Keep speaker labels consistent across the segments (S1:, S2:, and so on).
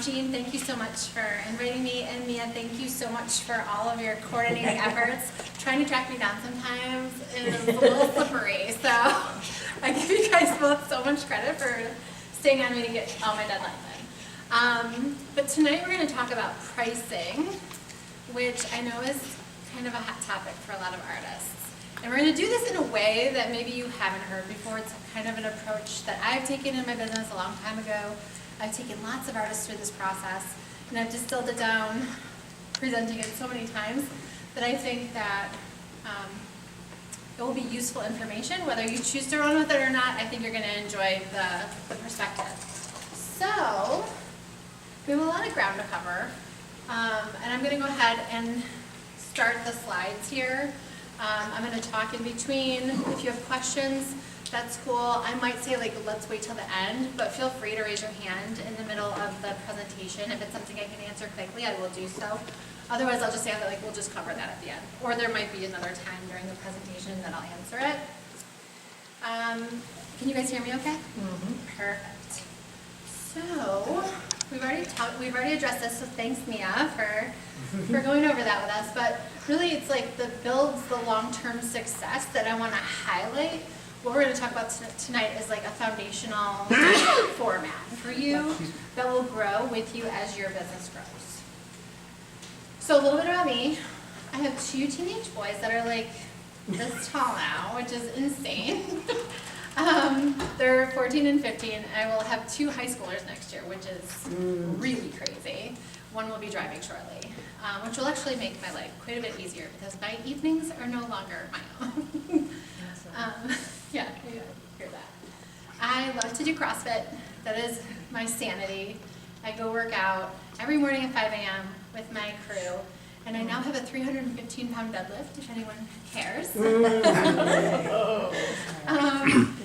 S1: Jean, thank you so much for inviting me, and Mia, thank you so much for all of your coordinating efforts. Trying to track me down sometimes is a little slippery, so I give you guys both so much credit for staying on me to get all my deadlines in. But tonight we're going to talk about pricing, which I know is kind of a hot topic for a lot of artists. And we're going to do this in a way that maybe you haven't heard before. It's kind of an approach that I've taken in my business a long time ago. I've taken lots of artists through this process, and I've distilled it down, presenting it so many times, that I think that it will be useful information. Whether you choose to run with it or not, I think you're going to enjoy the perspective. So, we have a lot of ground to cover, and I'm going to go ahead and start the slides here. I'm going to talk in between. If you have questions, that's cool. I might say, like, let's wait till the end, but feel free to raise your hand in the middle of the presentation. If it's something I can answer quickly, I will do so. Otherwise, I'll just say that, like, we'll just cover that at the end. Or there might be another time during the presentation that I'll answer it. Can you guys hear me okay? Mm-hmm. Perfect. So, we've already addressed this, so thanks, Mia, for going over that with us. But really, it's like the builds the long-term success that I want to highlight. What we're going to talk about tonight is like a foundational format for you that will grow with you as your business grows. So a little bit about me. I have 2 teenage boys that are like this tall now, which is insane. They're 14 and 15. I will have 2 high schoolers next year, which is really crazy. One will be driving shortly, which will actually make my life quite a bit easier because my evenings are no longer my own. Yeah, you hear that. I love to do CrossFit. That is my sanity. I go work out every morning at 5 a.m. with my crew, and I now have a 315-pound deadlift, if anyone cares.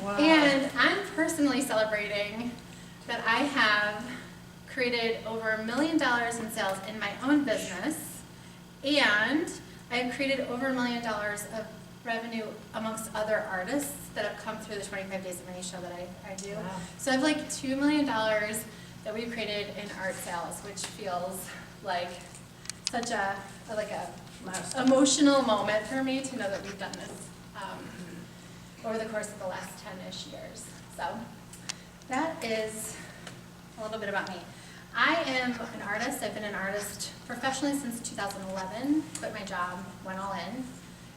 S1: Wow. And I'm personally celebrating that I have created over $1 million in sales in my own business, and I have created over $1 million of revenue amongst other artists that have come through the 25 Days of Money show that I do. Wow. So I have like $2 million that we've created in art sales, which feels like such a emotional moment for me to know that we've done this over the course of the last 10-ish years. So that is a little bit about me. I am an artist. I've been an artist professionally since 2011, quit my job, went all in.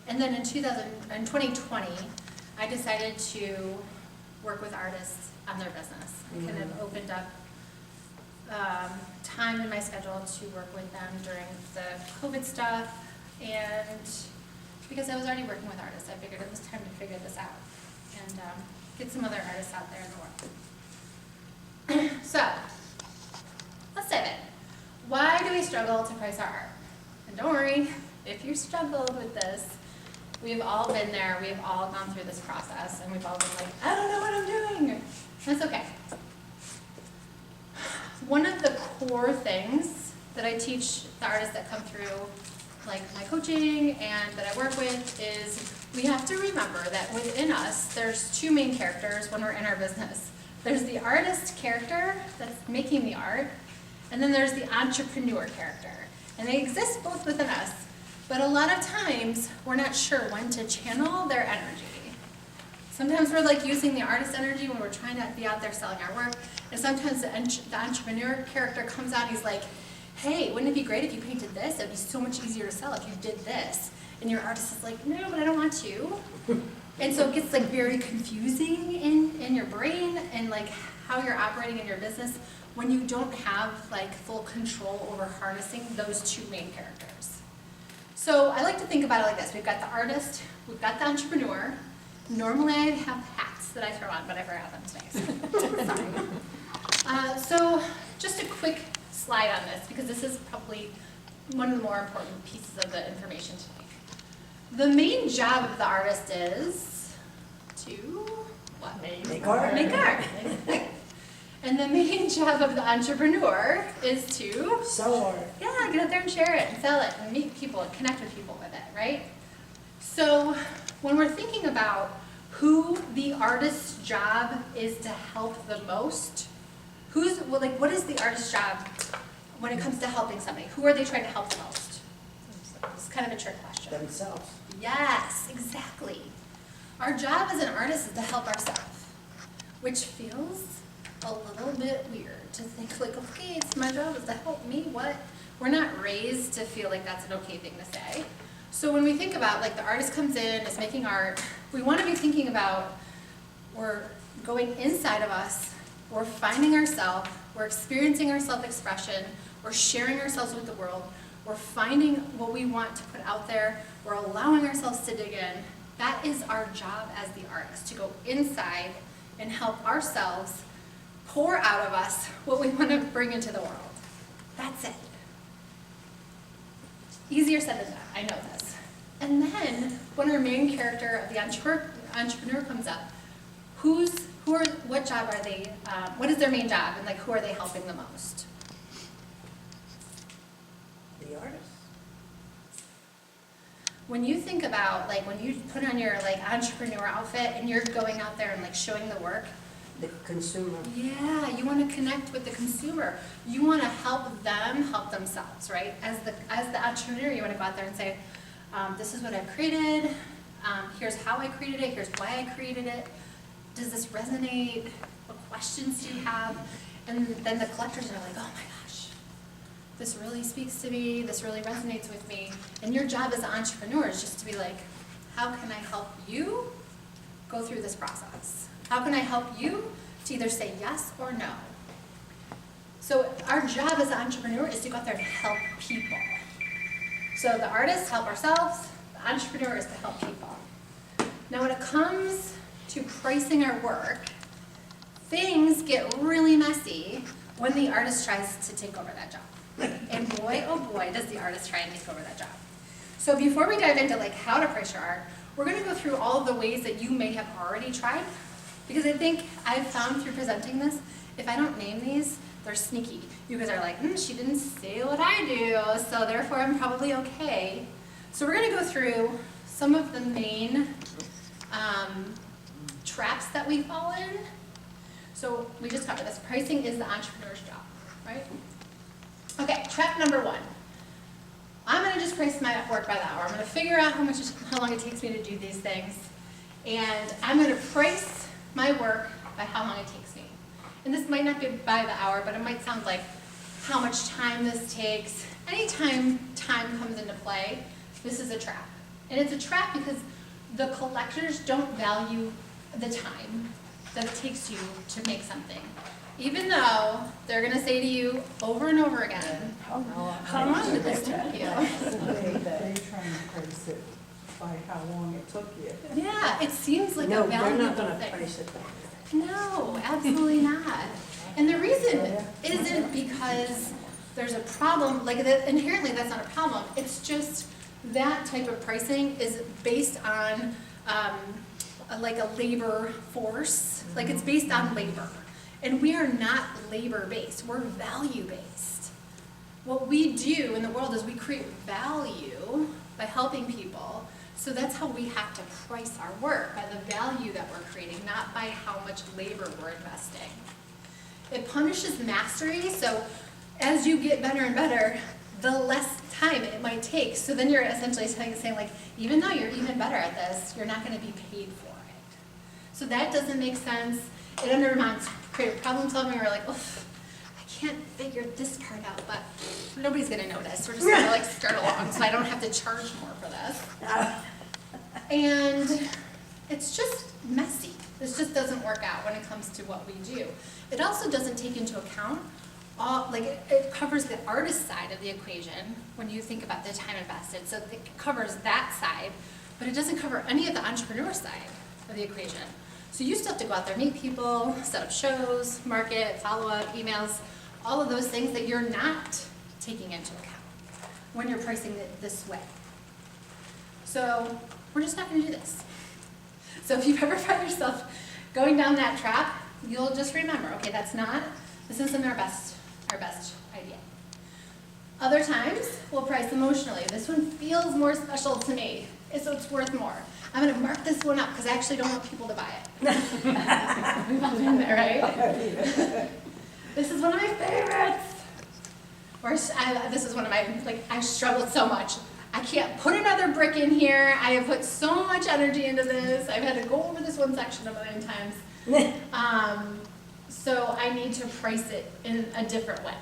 S1: And then in 2020, I decided to work with artists on their business. I kind of opened up time in my schedule to work with them during the COVID stuff, and because I was already working with artists, I figured it was time to figure this out and get some other artists out there in the world. So, let's dive in. Why do we struggle to price our art? And don't worry, if you struggled with this, we've all been there, we've all gone through this process, and we've all been like, I don't know what I'm doing. That's okay. One of the core things that I teach the artists that come through, like my coaching and that I work with, is we have to remember that within us, there's 2 main characters when we're in our business. There's the artist character that's making the art, and then there's the entrepreneur character. And they exist both within us. But a lot of times, we're not sure when to channel their energy. Sometimes we're like using the artist energy when we're trying to be out there selling our work. And sometimes the entrepreneur character comes out and he's like, hey, wouldn't it be great if you painted this? It'd be so much easier to sell if you did this. And your artist is like, no, but I don't want to. And so it gets like very confusing in your brain and like how you're operating in your business when you don't have like full control over harnessing those 2 main characters. So I like to think about it like this. We've got the artist, we've got the entrepreneur. Normally I have hats that I throw on, but I forgot them today. Sorry. So just a quick slide on this, because this is probably one of the more important pieces of the information to make. The main job of the artist is to what? Make art. Make art. And the main job of the entrepreneur is to
S2: sell art.
S1: Yeah, get out there and share it and sell it and meet people and connect with people with it, right? So when we're thinking about who the artist's job is to help the most, what is the artist's job when it comes to helping somebody? Who are they trying to help the most? It's kind of a trick question.
S2: Themselves.
S1: Yes, exactly. Our job as an artist is to help ourselves, which feels a little bit weird to think like, okay, it's my job is to help me, what? We're not raised to feel like that's an okay thing to say. So when we think about, like, the artist comes in, is making art, we want to be thinking about, we're going inside of us, we're finding ourselves, we're experiencing our self-expression, we're sharing ourselves with the world, we're finding what we want to put out there, we're allowing ourselves to dig in. That is our job as the artist, to go inside and help ourselves pour out of us what we want to bring into the world. That's it. Easier said than done, I know this. And then, when our main character of the entrepreneur comes up, what job are they, what is their main job, and like who are they helping the most?
S2: The artist.
S1: When you think about, like, when you put on your like entrepreneur outfit and you're going out there and like showing the work,
S2: The consumer.
S1: yeah, you want to connect with the consumer. You want to help them help themselves, right? As the entrepreneur, you want to go out there and say, this is what I've created. Here's how I created it. Here's why I created it. Does this resonate? What questions do you have? And then the collectors are like, oh my gosh, this really speaks to me. This really resonates with me. And your job as an entrepreneur is just to be like, how can I help you go through this process? How can I help you to either say yes or no? So our job as an entrepreneur is to go out there and help people. So the artists help ourselves, the entrepreneur is to help people. Now when it comes to pricing our work, things get really messy when the artist tries to take over that job. And boy, oh boy, does the artist try and take over that job. So before we dive into like how to price your art, we're gonna go through all of the ways that you may have already tried. Because I think I've found through presenting this, if I don't name these, they're sneaky. You guys are like, she didn't say what I do, so therefore I'm probably okay. So we're gonna go through some of the main traps that we fall in. So we just covered this. Pricing is the entrepreneur's job, right? Okay, trap number one. I'm gonna just price my work by the hour. I'm gonna figure out how long it takes me to do these things, and I'm gonna price my work by how long it takes me. And this might not be by the hour, but it might sound like how much time this takes. Anytime time comes into play, this is a trap. And it's a trap because the collectors don't value the time that it takes you to make something. Even though they're gonna say to you over and over again, how long did this take you?
S3: They trying to price it by how long it took you.
S1: Yeah, it seems like
S2: No,
S1: a
S2: they're
S1: valuable
S2: not gonna
S1: thing.
S2: price it that way.
S1: No, absolutely not. And the reason isn't because there's a problem, like inherently that's not a problem. It's just that type of pricing is based on like a labor force. Like it's based on labor. And we are not labor-based, we're value-based. What we do in the world is we create value by helping people. So that's how we have to price our work, by the value that we're creating, not by how much labor we're investing. It punishes mastery, so as you get better and better, the less time it might take. So then you're essentially saying like, even though you're even better at this, you're not gonna be paid for it. So that doesn't make sense. It undermines creative problem solving. We're like, oof, I can't figure this part out, but nobody's gonna notice. We're just gonna like skirt along, so I don't have to charge more for this. And it's just messy. This just doesn't work out when it comes to what we do. It also doesn't take into account it covers the artist side of the equation when you think about the time invested. So it covers that side, but it doesn't cover any of the entrepreneur side of the equation. So you still have to go out there, meet people, set up shows, market, follow-up, emails, all of those things that you're not taking into account when you're pricing it this way. So we're just not gonna do this. So if you've ever found yourself going down that trap, you'll just remember, okay, this isn't our best idea. Other times, we'll price emotionally. This one feels more special to me, so it's worth more. I'm gonna mark this one up because I actually don't want people to buy it. We've all been there, right? This is one of my favorites. This is one of my, like, I struggled so much. I can't put another brick in here. I have put so much energy into this. I've had to go over this one section a million times. So I need to price it in a different way.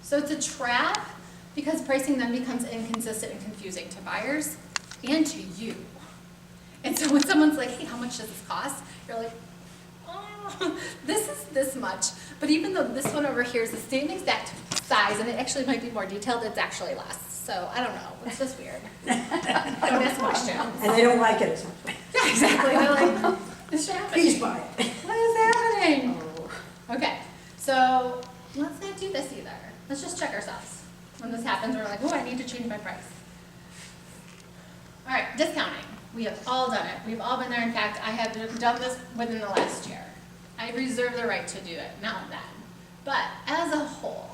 S1: So it's a trap because pricing then becomes inconsistent and confusing to buyers and to you. And so when someone's like, hey, how much does this cost? You're like, oh, this is this much. But even though this one over here is the same exact size, and it actually might be more detailed, it's actually less. So I don't know, it's just weird. Don't ask questions.
S2: And they don't like it as much.
S1: Yeah, exactly, they're like, this should happen.
S2: Please buy it.
S1: What is happening? Okay, so let's not do this either. Let's just check ourselves. When this happens, we're like, oh, I need to change my price. All right, discounting. We have all done it. We've all been there. In fact, I have done this within the last year. I reserve the right to do it now and then. But as a whole,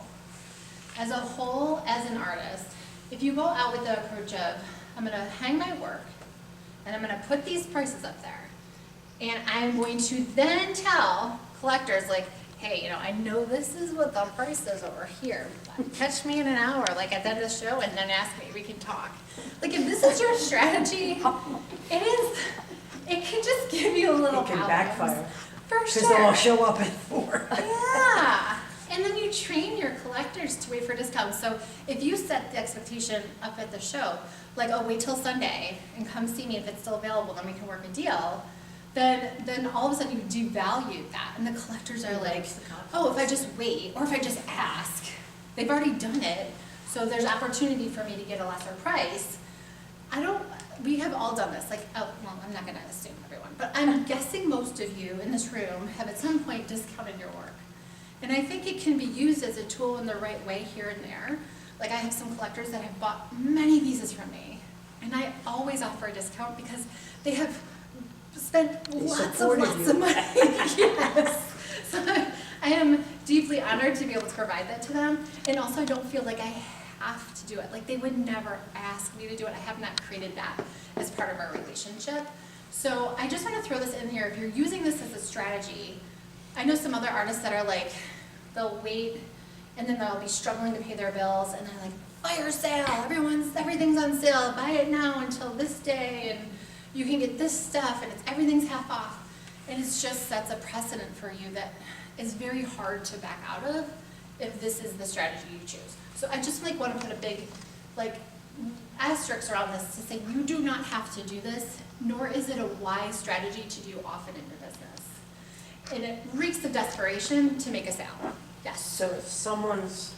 S1: as an artist, if you go out with the approach of, I'm gonna hang my work, and I'm gonna put these prices up there, and I'm going to then tell collectors, like, hey, you know, I know this is what the price is over here, but catch me in an hour, like at the end of the show, and then ask me, we can talk. Like, if this is your strategy, it can just give you a little
S2: It can
S1: problems.
S2: backfire.
S1: For
S2: Because they'll all
S1: sure.
S2: show up at 4.
S1: Yeah, and then you train your collectors to wait for discounts. So if you set the expectation up at the show, like, oh, wait till Sunday and come see me if it's still available, then we can work a deal. Then all of a sudden you devalue that, and the collectors are like, oh, if I just wait, or if I just ask, they've already done it, so there's opportunity for me to get a lesser price. We have all done this, like, oh, well, I'm not gonna assume everyone, but I'm guessing most of you in this room have at some point discounted your work. And I think it can be used as a tool in the right way here and there. Like, I have some collectors that have bought many pieces from me, and I always offer a discount because they have spent lots of money. Yes. So I am deeply honored to be able to provide that to them, and also I don't feel like I have to do it. Like, they would never ask me to do it. I have not created that as part of our relationship. So I just want to throw this in here. If you're using this as a strategy, I know some other artists that are like, they'll wait and then they'll be struggling to pay their bills, and they're like, fire sale, everything's on sale, buy it now until this day, and you can get this stuff, and everything's half off. And it just sets a precedent for you that is very hard to back out of if this is the strategy you choose. So I just like want to put a big asterisk around this to say you do not have to do this, nor is it a wise strategy to do often in your business. And it reeks of desperation to make a sale. Yes.
S2: So if someone's,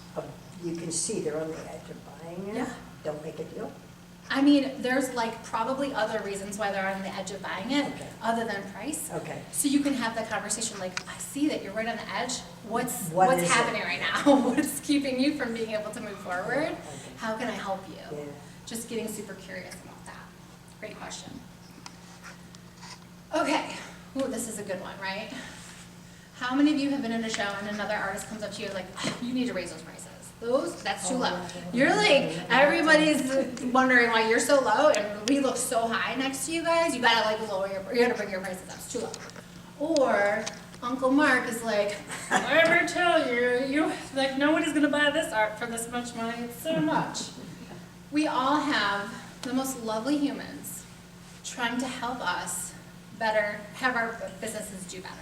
S2: you can see they're on the edge of buying it,
S1: Yeah.
S2: don't make a deal.
S1: I mean, there's like probably other reasons why they're on the edge of buying it,
S2: Okay.
S1: other than price.
S2: Okay.
S1: So you can have the conversation like, I see that you're right on the edge.
S2: What
S1: What's
S2: is
S1: happening
S2: it?
S1: right now? What's keeping you from being able to move forward?
S2: Okay.
S1: How can I help you?
S2: Yeah.
S1: Just getting super curious about that. Great question. Okay. Ooh, this is a good one, right? How many of you have been in a show and another artist comes up to you like, you need to raise those prices? That's too low. You're like, everybody's wondering why you're so low and we look so high next to you guys. You gotta like you gotta bring your prices up. It's too low. Or Uncle Mark is like, I ever tell you, like nobody's gonna buy this art for this much money. It's so much. We all have the most lovely humans trying to help us have our businesses do better.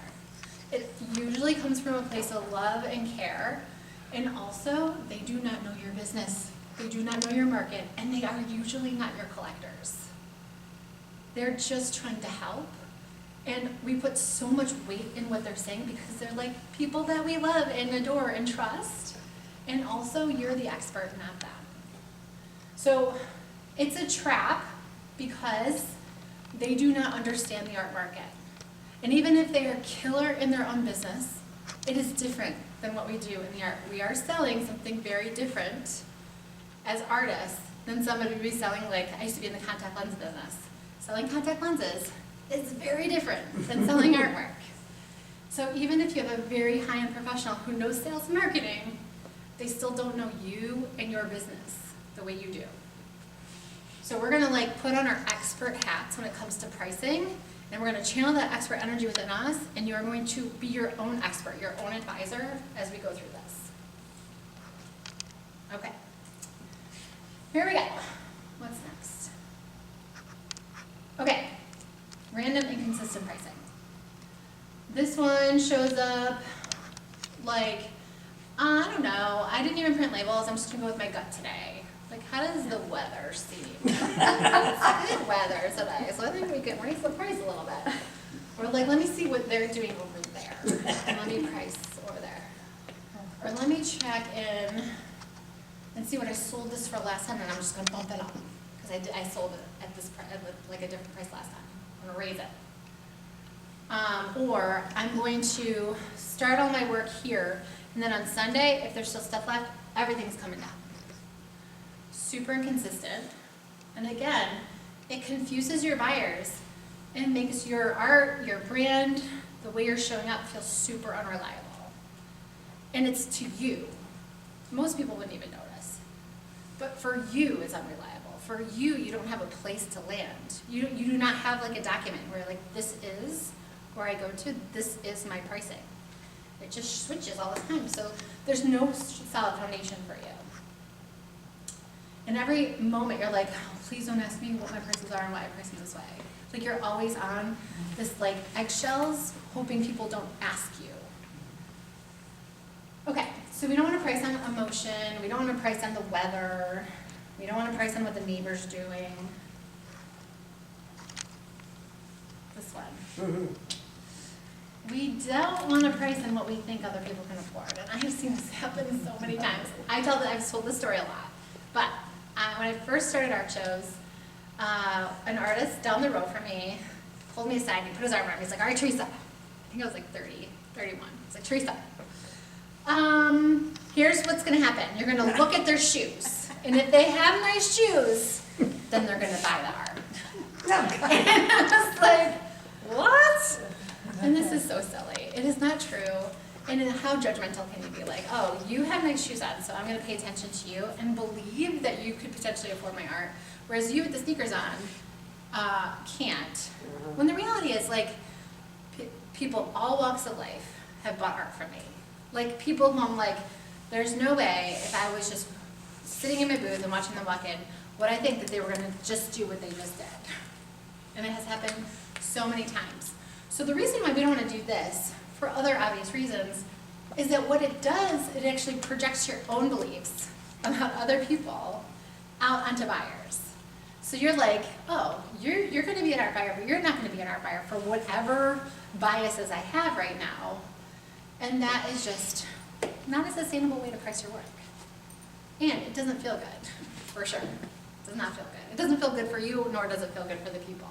S1: It usually comes from a place of love and care. And also, they do not know your business, they do not know your market, and they are usually not your collectors. They're just trying to help, and we put so much weight in what they're saying because they're like people that we love and adore and trust, and also you're the expert, not them. So it's a trap because they do not understand the art market. And even if they are killer in their own business, it is different than what we do in the art. We are selling something very different as artists than somebody would be selling, like, I used to be in the contact lens business. Selling contact lenses is very different than selling artwork. So even if you have a very high-end professional who knows sales and marketing, they still don't know you and your business the way you do. So we're gonna like put on our expert hats when it comes to pricing And we're gonna channel that expert energy within us, and you are going to be your own expert, your own advisor as we go through this. Okay. Here we go. What's next? Okay. Random inconsistent pricing. This one shows up like, I don't know, I didn't even print labels, I'm just gonna go with my gut today. Like, how does the weather seem? It's good weather today, so I think we can raise the price a little bit. Or like, let me see what they're doing over there, and let me price over there. Or let me check in and see what I sold this for last time, and I'm just gonna bump it up. Because I sold it at this price, like a different price last time. I'm gonna raise it. Or I'm going to start all my work here, and then on Sunday, if there's still stuff left, everything's coming down. Super inconsistent. And again, it confuses your buyers and makes your art, your brand, the way you're showing up feel super unreliable. And it's to you. Most people wouldn't even notice. But for you, it's unreliable. For you, you don't have a place to land. You do not have like a document where like, this is where I go to, this is my pricing. It just switches all the time. So there's no solid foundation for you. And every moment you're like, oh, please don't ask me what my prices are and why I price them this way. Like you're always on this like eggshells, hoping people don't ask you. Okay, so we don't want to price on emotion. We don't want to price on the weather. We don't want to price on what the neighbor's doing. This one. We don't want to price on what we think other people can afford. And I have seen this happen so many times. I've told this story a lot. But when I first started art shows, an artist down the road from me pulled me aside and he put his arm around me. He's like, all right, Teresa. I think I was like 30, 31. He's like, Teresa, here's what's going to happen. You're going to look at their shoes. And if they have nice shoes, then they're going to buy the art. And I was like, what? And this is so silly. It is not true. And how judgmental can you be? Like, oh, you have nice shoes on, so I'm going to pay attention to you and believe that you could potentially afford my art, whereas you with the sneakers on can't. When the reality is, like, people all walks of life have bought art from me. Like, people who I'm like, there's no way if I was just sitting in my booth and watching them walk in, would I think that they were going to just do what they just did? And it has happened so many times. So the reason why we don't want to do this, for other obvious reasons, is that what it does, it actually projects your own beliefs about other people out onto buyers. So you're like, oh, you're going to be an art buyer, but you're not going to be an art buyer for whatever biases I have right now. And that is just not a sustainable way to price your work. And it doesn't feel good, for sure. It does not feel good. It doesn't feel good for you, nor does it feel good for the people.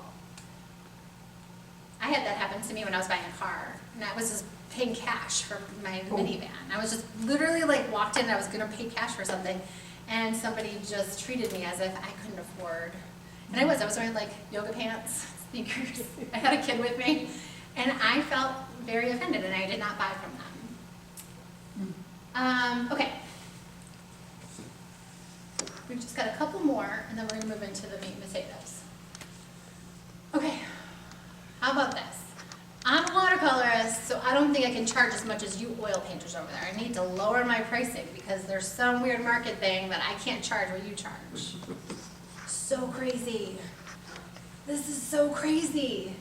S1: I had that happen to me when I was buying a car, and I was just paying cash for my minivan. I was just literally like walked in and I was gonna pay cash for something, and somebody just treated me as if I couldn't afford. And I was wearing like yoga pants, sneakers. I had a kid with me, and I felt very offended, and I did not buy from them. Okay. We've just got a couple more, and then we're gonna move into the meat and potatoes. Okay. How about this? I'm a watercolorist, so I don't think I can charge as much as you oil painters over there. I need to lower my pricing because there's some weird market thing that I can't charge what you charge. So crazy. This is so crazy.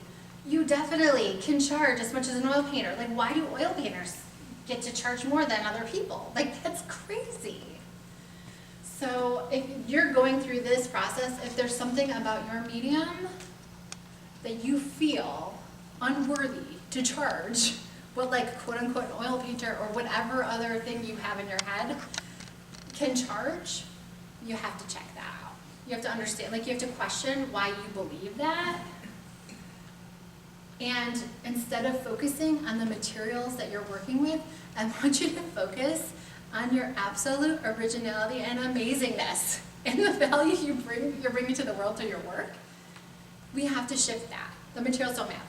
S1: You definitely can charge as much as an oil painter. Like, why do oil painters get to charge more than other people? Like, that's crazy. So if you're going through this process, if there's something about your medium that you feel unworthy to charge what, like, quote unquote an oil painter or whatever other thing you have in your head can charge, you have to check that out. You have to understand, like, you have to question why you believe that. And instead of focusing on the materials that you're working with, I want you to focus on your absolute originality and amazingness and the value you're bringing to the world through your work. We have to shift that. The materials don't matter.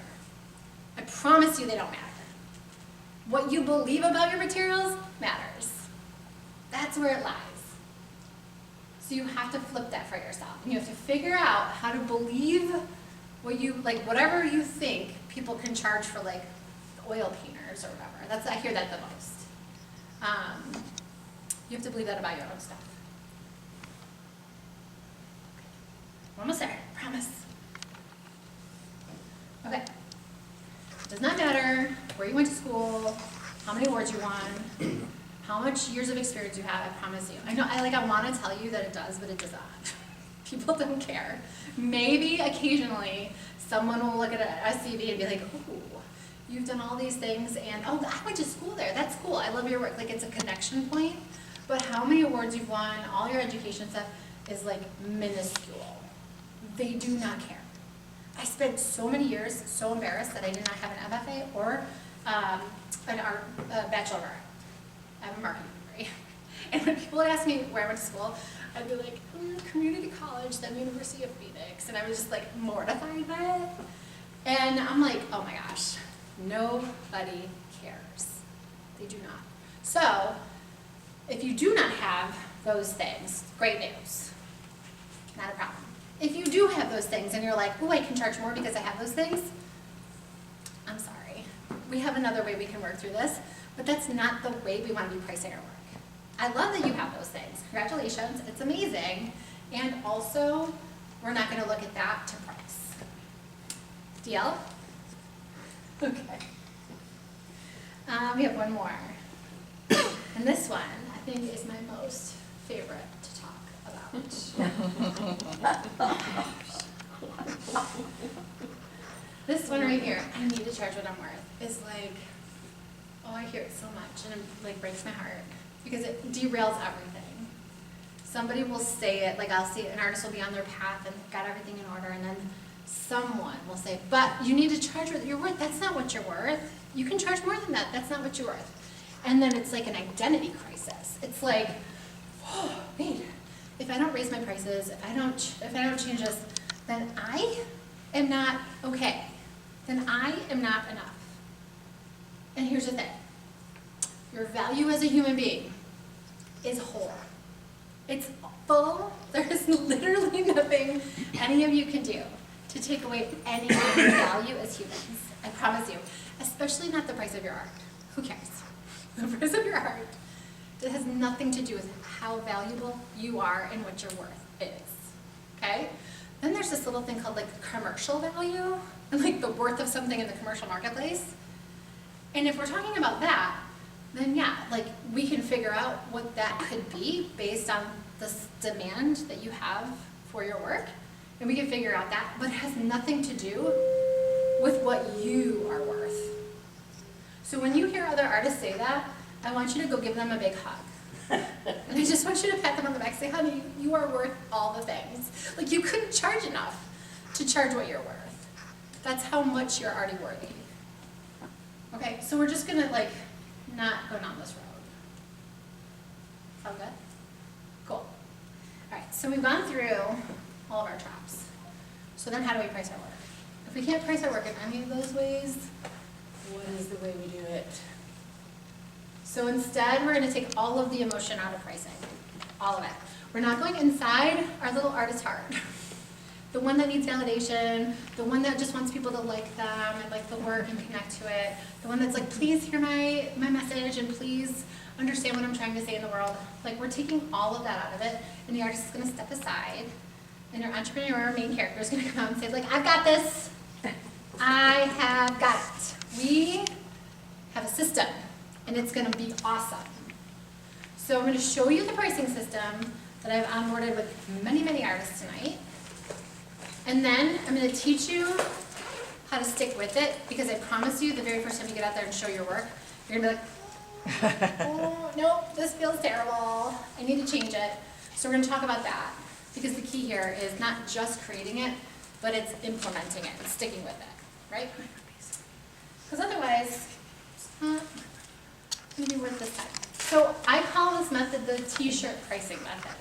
S1: I promise you they don't matter. What you believe about your materials matters. That's where it lies. So you have to flip that for yourself. And you have to figure out how to believe what you, like, whatever you think people can charge for, like, oil painters or whatever. I hear that the most. You have to believe that about your own stuff. We're almost there, promise. Okay. It does not matter where you went to school, how many awards you won, how much years of experience you have, I promise you. I know, I want to tell you that it does, but it does not. People don't care. Maybe occasionally someone will look at a CV and be like, ooh, you've done all these things, and oh, I went to school there, that's cool, I love your work. Like, it's a connection point, but how many awards you've won, all your education stuff is like minuscule. They do not care. I spent so many years so embarrassed that I did not have an MFA or an art bachelor of art. I have a marketing degree. And when people would ask me where I went to school, I'd be like, community college, then University of Phoenix. And I was just like mortified by it. And I'm like, oh my gosh, nobody cares. They do not. So, if you do not have those things, great news. Not a problem. If you do have those things and you're like, oh, I can charge more because I have those things, I'm sorry. We have another way we can work through this, but that's not the way we want to be pricing our work. I love that you have those things. Congratulations, it's amazing. And also, we're not going to look at that to price. Deal? Okay. We have one more. And this one, I think, is my most favorite to talk about. This one right here, I need to charge what I'm worth, is like, oh, I hear it so much, and it like breaks my heart, because it derails everything. Somebody will say it, like I'll see an artist will be on their path and got everything in order, and then someone will say, but you need to charge what you're worth. That's not what you're worth. You can charge more than that. That's not what you're worth. And then it's like an identity crisis. It's like, oh, wait, if I don't raise my prices, if I don't change this, then I am not okay. Then I am not enough. And here's the thing. Your value as a human being is whole. It's full. There is literally nothing any of you can do to take away any of your value as humans. I promise you. Especially not the price of your art. Who cares? The price of your art. It has nothing to do with how valuable you are and what your worth is. Okay? Then there's this little thing called like commercial value and like the worth of something in the commercial marketplace. And if we're talking about that, then yeah, like we can figure out what that could be based on the demand that you have for your work. And we can figure out that, but it has nothing to do with what you are worth. So when you hear other artists say that, I want you to go give them a big hug. And I just want you to pat them on the back and say, honey, you are worth all the things. Like you couldn't charge enough to charge what you're worth. That's how much you're already worthy. Okay, so we're just gonna like not go down this road. Sound good? Cool. All right, so we've gone through all of our traps. So then how do we price our work? If we can't price our work in any of those ways, what is the way we do it? So instead, we're gonna take all of the emotion out of pricing. All of it. We're not going inside our little artist heart. The one that needs validation, the one that just wants people to like them and like the work and connect to it, the one that's like, please hear my message and please understand what I'm trying to say in the world. Like we're taking all of that out of it, and the artist is gonna step aside, and your entrepreneur main character is gonna come out and say like, I've got this. I have got it. We have a system, and it's gonna be awesome. So I'm gonna show you the pricing system that I've onboarded with many, many artists tonight. And then I'm going to teach you how to stick with it, because I promise you the very first time you get out there and show your work, you're going to be like, oh, nope, this feels terrible. I need to change it. So we're going to talk about that, because the key here is not just creating it, but it's implementing it and sticking with it, right? Because otherwise, it's not going to be worth this time. So I call this method the t-shirt pricing method.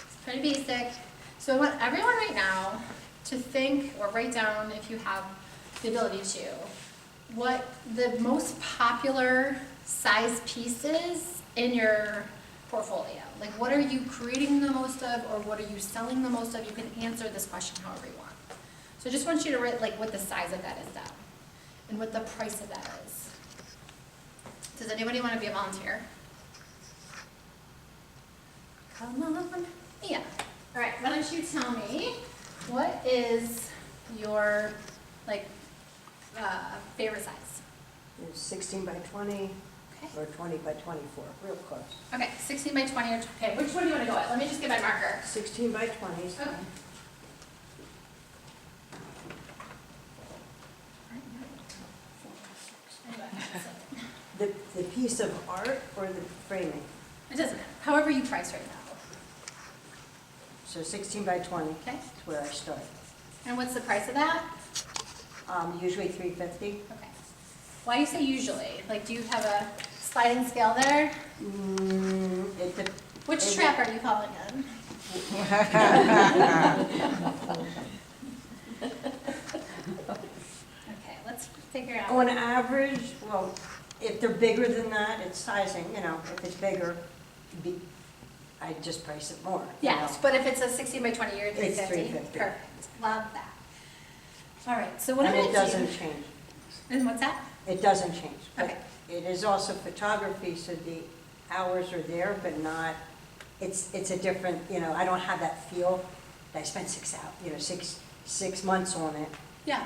S1: It's pretty basic. So I want everyone right now to think or write down, if you have the ability to, what the most popular size piece is in your portfolio. Like what are you creating the most of, or what are you selling the most of? You can answer this question however you want. So I just want you to write like what the size of that is down and what the price of that is. Does anybody want to be a volunteer? Come on. Yeah. All right, why don't you tell me what is your like favorite size?
S2: It's 16 by 20
S1: Okay.
S2: or 20 by 24, real close.
S1: Okay, 16 by 20 or, okay, which one do you want to go with? Let me just get my marker.
S2: 16 by 20 is
S1: Okay.
S2: fine. The piece of art or the framing?
S1: It doesn't matter, however you price right now.
S2: So 16 by 20
S1: Okay,
S2: is where I start.
S1: and what's the price of that?
S2: Usually 350.
S1: Okay. Why you say usually? Like, do you have a sliding scale there? Which
S2: It
S1: trap are you calling in? Okay, let's figure out.
S2: On average, well, if they're bigger than that, it's sizing, if it's bigger, I just price it more.
S1: Yes, but if it's a 16 by 20, you're at
S2: It's
S1: 350.
S2: 350.
S1: Perfect, love that. All right, so what I'm
S2: And
S1: gonna
S2: it
S1: do.
S2: doesn't change.
S1: And what's that?
S2: It doesn't change. But
S1: Okay.
S2: it is also photography, so the hours are there, but not, it's a different, I don't have that feel that I spent 6 months on it.
S1: Yeah.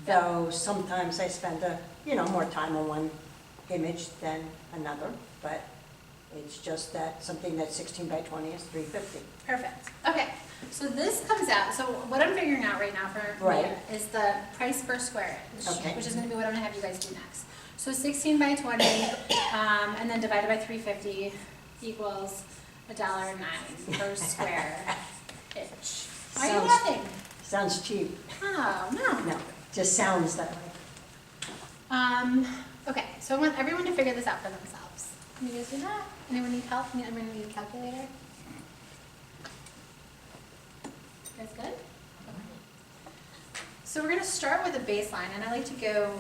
S2: Though sometimes I spend more time on one image than another, but it's just that something that's 16 by 20 is 350.
S1: Perfect. Okay, so this comes out, so what I'm figuring out right now for
S2: Right.
S1: Mia is the price per square inch,
S2: Okay.
S1: which is gonna be what I'm gonna have you guys do next. So 16 by 20, and then divided by 350 equals $1.09 per square inch. Why are you
S2: Sounds-
S1: laughing?
S2: Sounds cheap.
S1: Oh, no.
S2: No, just sounds that way.
S1: Okay, so I want everyone to figure this out for themselves. Can you guys do that? Anyone need help? Anyone need a calculator? You guys good? So we're gonna start with a baseline, and I like to go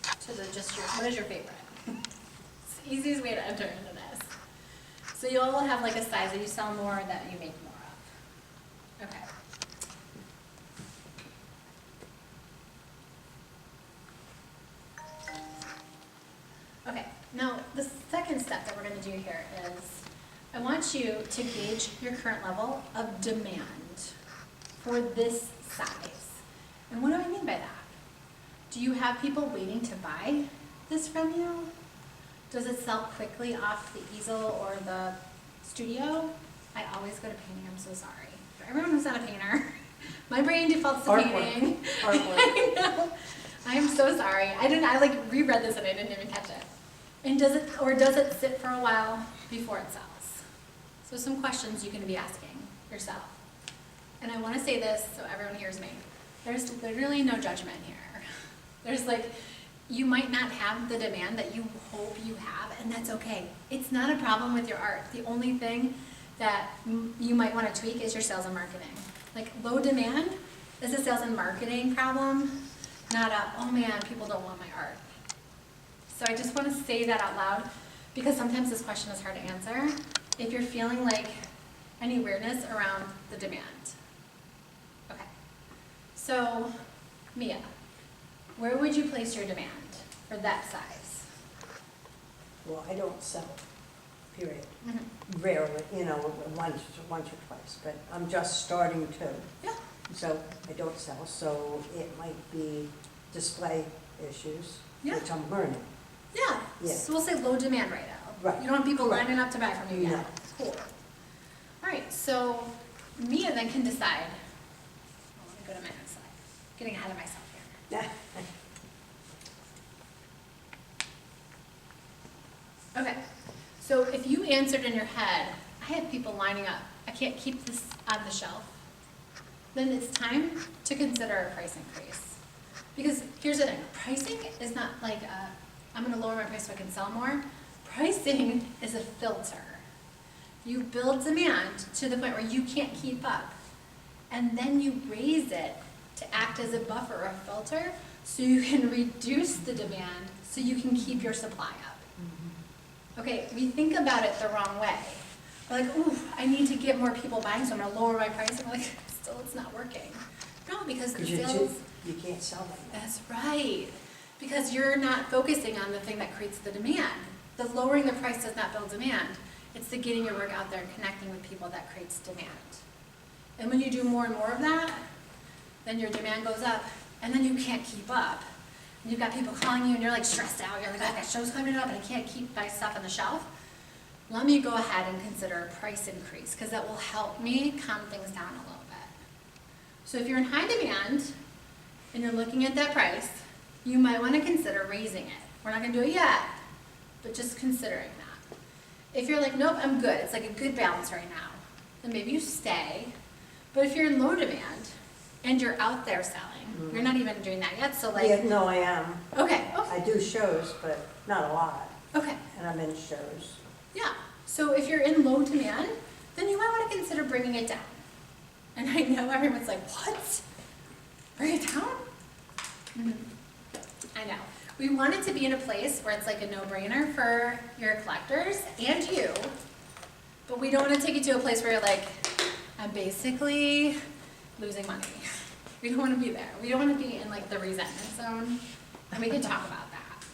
S1: to what is your favorite? It's the easiest way to enter into this. So you all will have like a size that you sell more, that you make more of. Okay. Okay, now the second step that we're gonna do here is, I want you to gauge your current level of demand for this size. And what do I mean by that? Do you have people waiting to buy this from you? Does it sell quickly off the easel or the studio? I always go to painting, I'm so sorry. For everyone who's not a painter, my brain defaults to
S2: Artwork.
S1: painting.
S2: Artwork.
S1: I know. I am so sorry. I like reread this and I didn't even catch it. And does it sit for a while before it sells? So some questions you can be asking yourself. And I want to say this so everyone hears me. There's literally no judgment here. There's you might not have the demand that you hope you have, and that's okay. It's not a problem with your art. The only thing that you might want to tweak is your sales and marketing. Like, low demand is a sales and marketing problem, not a, oh man, people don't want my art. So I just want to say that out loud, because sometimes this question is hard to answer. If you're feeling like any weirdness around the demand. Okay. So, Mia, where would you place your demand for that size?
S2: Well, I don't sell, period.
S1: Mm-hmm.
S2: Rarely, once or twice, but I'm just starting to.
S1: Yeah.
S2: So I don't sell, so it might be display issues,
S1: Yeah.
S2: which I'm learning.
S1: Yeah.
S2: Yeah.
S1: So we'll say low demand right now.
S2: Right.
S1: You don't have people
S2: Correct.
S1: lining up to buy from you yet.
S2: No.
S1: Cool. All right, so Mia then can decide. Oh, let me go to my next slide. Getting ahead of myself here. Okay, so if you answered in your head, I have people lining up, I can't keep this on the shelf, then it's time to consider a price increase. Because here's the thing, pricing is not like I'm gonna lower my price so I can sell more. Pricing is a filter. You build demand to the point where you can't keep up, and then you raise it to act as a buffer or a filter so you can reduce the demand so you can keep your supply up. Okay, we think about it the wrong way. We're like, ooh, I need to get more people buying, so I'm gonna lower my price. And we're like, still it's not working. No, because the
S2: Because
S1: sales,
S2: you can't sell them.
S1: that's right. Because you're not focusing on the thing that creates the demand. The lowering the price does not build demand. It's the getting your work out there and connecting with people that creates demand. And when you do more and more of that, then your demand goes up, and then you can't keep up. And you've got people calling you, and you're like stressed out. You're like, I've got shows coming up, and I can't keep my stuff on the shelf. Let me go ahead and consider a price increase, because that will help me calm things down a little bit. So if you're in high demand, and you're looking at that price, you might want to consider raising it. We're not going to do it yet, but just considering that. If you're like, nope, I'm good, it's like a good balance right now, then maybe you stay. But if you're in low demand and you're out there selling, you're not even doing that yet, so like.
S2: Yeah, no, I am.
S1: Okay,
S2: I do shows, but not a lot,
S1: okay,
S2: and I'm in shows.
S1: yeah. So if you're in low demand, then you might want to consider bringing it down. And I know everyone's like, what? Bring it down? Mhm. I know. We want it to be in a place where it's like a no-brainer for your collectors and you, but we don't want to take it to a place where you're like, I'm basically losing money. We don't want to be there. We don't want to be in like the resentment zone, and we can talk about that.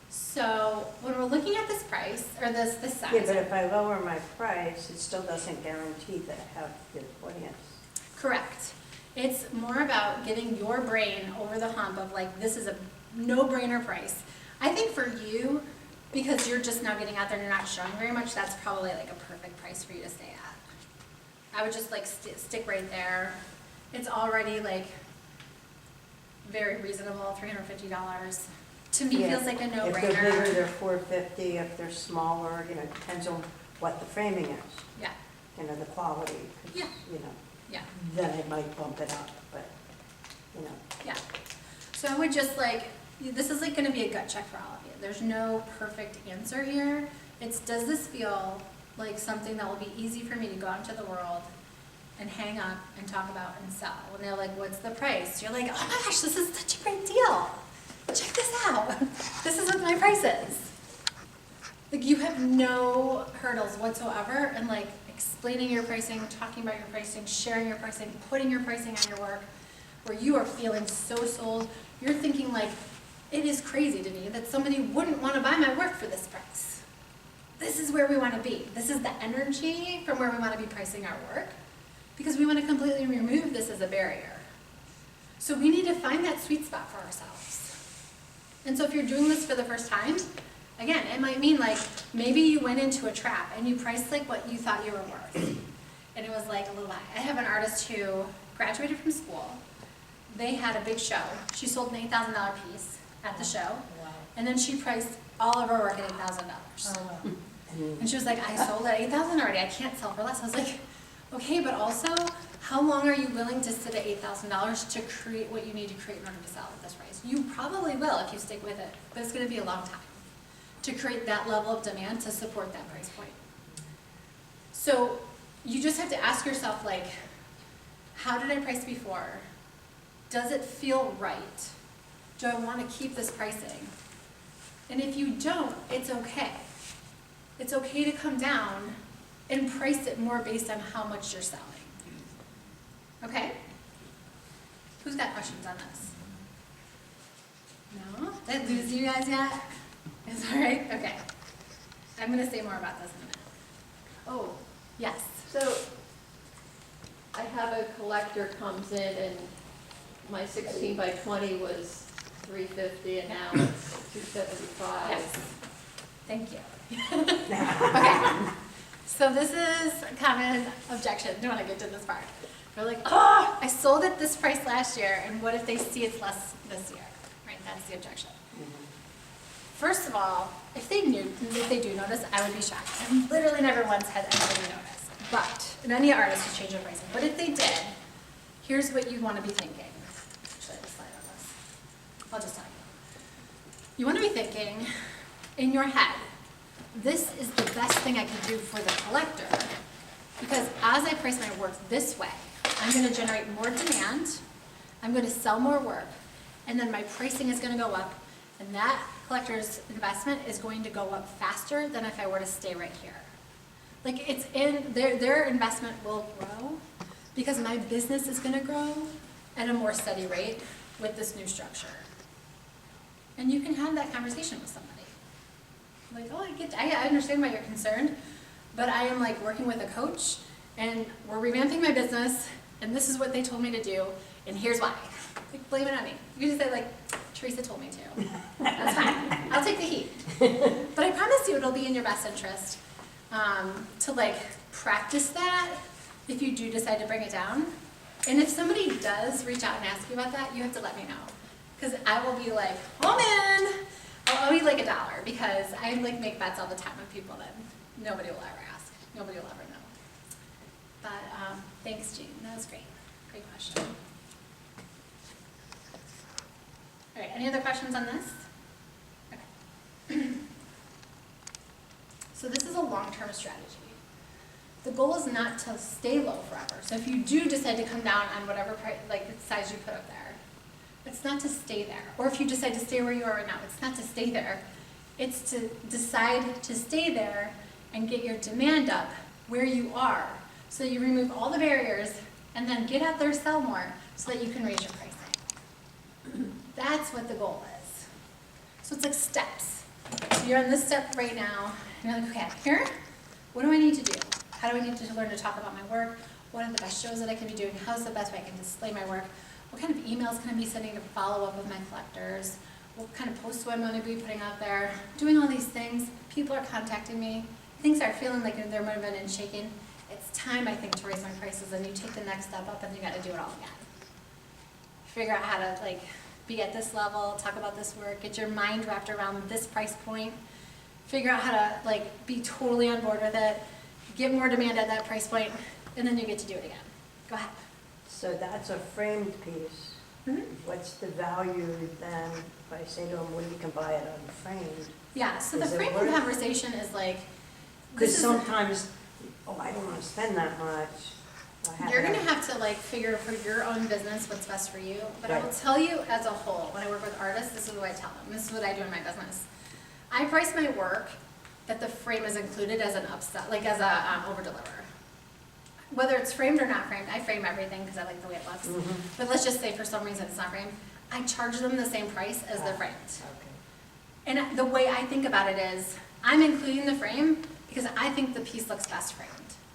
S1: So when we're looking at this price, or this size.
S2: Yeah, but if I lower my price, it still doesn't guarantee that I have the audience.
S1: Correct. It's more about getting your brain over the hump of like, this is a no-brainer price. I think for you, because you're just now getting out there and you're not showing very much, that's probably like a perfect price for you to stay at. I would just like stick right there. It's already like very reasonable, $350. To me,
S2: Yeah,
S1: feels like a
S2: If they're bigger,
S1: no-brainer.
S2: they're $450. If they're smaller, you know, it depends on what the framing is,
S1: Yeah,
S2: you know, the quality. 'cause,
S1: Yeah.
S2: You know,
S1: yeah.
S2: then it might bump it up, but, you know.
S1: Yeah. So I would just like, this is like gonna be a gut check for all of you. There's no perfect answer here. It's, does this feel like something that will be easy for me to go out into the world and hang up and talk about and sell? When they're like, what's the price? You're like, oh my gosh, this is such a great deal. Check this out. This is what my price is. Like, you have no hurdles whatsoever in like explaining your pricing, talking about your pricing, sharing your pricing, putting your pricing on your work, where you are feeling so sold. You're thinking like, it is crazy to me that somebody wouldn't want to buy my work for this price. This is where we want to be. This is the energy from where we want to be pricing our work, because we want to completely remove this as a barrier. So we need to find that sweet spot for ourselves. And so if you're doing this for the first time, again, it might mean like, maybe you went into a trap and you priced like what you thought you were worth. And it was like a little high. I have an artist who graduated from school. They had a big show. She sold an $8,000 piece at the show.
S3: Wow.
S1: And then she priced all of her work at $8,000.
S3: Oh, wow.
S1: And she was like, I sold at $8,000 already, I can't sell for less. I was like, okay, but also, how long are you willing to sit at $8,000 to create what you need to create in order to sell at this price? You probably will if you stick with it, but it's gonna be a long time to create that level of demand to support that price point. So you just have to ask yourself, like, how did I price before? Does it feel right? Do I wanna keep this pricing? And if you don't, it's okay. It's okay to come down and price it more based on how much you're selling. Okay? Who's got questions on this? No? Did I lose you guys yet? Is that all right? Okay. I'm gonna say more about this in a minute. Oh, yes.
S4: So, I have a collector comes in and my 16 by 20 was $350 and now it's $275.
S1: Yes. Thank you. Okay. So this is a common objection when I get to this part. They're like, oh, I sold at this price last year, and what if they see it's less this year? Right, that's the objection. First of all, if they do notice, I would be shocked. I've literally never once had anybody notice. But, and any artist would change their pricing. But if they did, here's what you want to be thinking. Actually, I have a slide on this. I'll just tell you. You want to be thinking in your head, this is the best thing I can do for the collector, because as I price my work this way, I'm going to generate more demand, I'm going to sell more work, and then my pricing is going to go up, and that collector's investment is going to go up faster than if I were to stay right here. Like, it's in their investment will grow because my business is gonna grow at a more steady rate with this new structure. And you can have that conversation with somebody. Like, oh, I understand why you're concerned, but I am like working with a coach and we're revamping my business and this is what they told me to do and here's why. Like, blame it on me. You can just say like, Teresa told me to. That's fine, I'll take the heat. But I promise you it'll be in your best interest to like practice that if you do decide to bring it down. And if somebody does reach out and ask you about that, you have to let me know. Because I will be like, oh man, I'll owe you like $1 because I like make bets all the time with people that nobody will ever ask. Nobody will ever know. But thanks, Jean. That was great. Great question. All right, any other questions on this? Okay. So this is a long-term strategy. The goal is not to stay low forever. So if you do decide to come down on whatever price, like the size you put up there, it's not to stay there. Or if you decide to stay where you are right now, it's not to stay there. It's to decide to stay there and get your demand up where you are. So you remove all the barriers and then get out there, sell more so that you can raise your pricing. That's what the goal is. So it's like steps. So you're on this step right now, and you're like, okay, here, what do I need to do? How do I need to learn to talk about my work? What are the best shows that I can be doing? How's the best way I can display my work? What kind of emails can I be sending to follow up with my collectors? What kind of posts do I want to be putting out there? Doing all these things. People are contacting me. Things are feeling like they're moving and shaking. It's time, I think, to raise my prices, and you take the next step up and you got to do it all again. Figure out how to like be at this level, talk about this work, get your mind wrapped around this price point, figure out how to like be totally on board with it, get more demand at that price point, and then you get to do it again. Go ahead.
S2: So that's a framed piece.
S1: Mm-hmm.
S2: What's the value then, if I say to them, well, you can buy it unframed?
S1: Yeah, so the
S2: Is it
S1: framing
S2: worth-
S1: conversation is like,
S2: Because
S1: this is,
S2: sometimes, oh, I don't want to spend that much.
S1: you're gonna have to like figure for your own business what's best for you. But I will
S2: Right.
S1: tell you as a whole, when I work with artists, this is what I tell them. This is what I do in my business. I price my work that the frame is included as an upsell, like as a over deliver. Whether it's framed or not framed, I frame everything because I like the way it looks.
S2: Mhm.
S1: But let's just say for some reason it's not framed, I charge them the same price as the framed.
S2: Okay.
S1: And the way I think about it is, I'm including the frame because I think the piece looks best framed.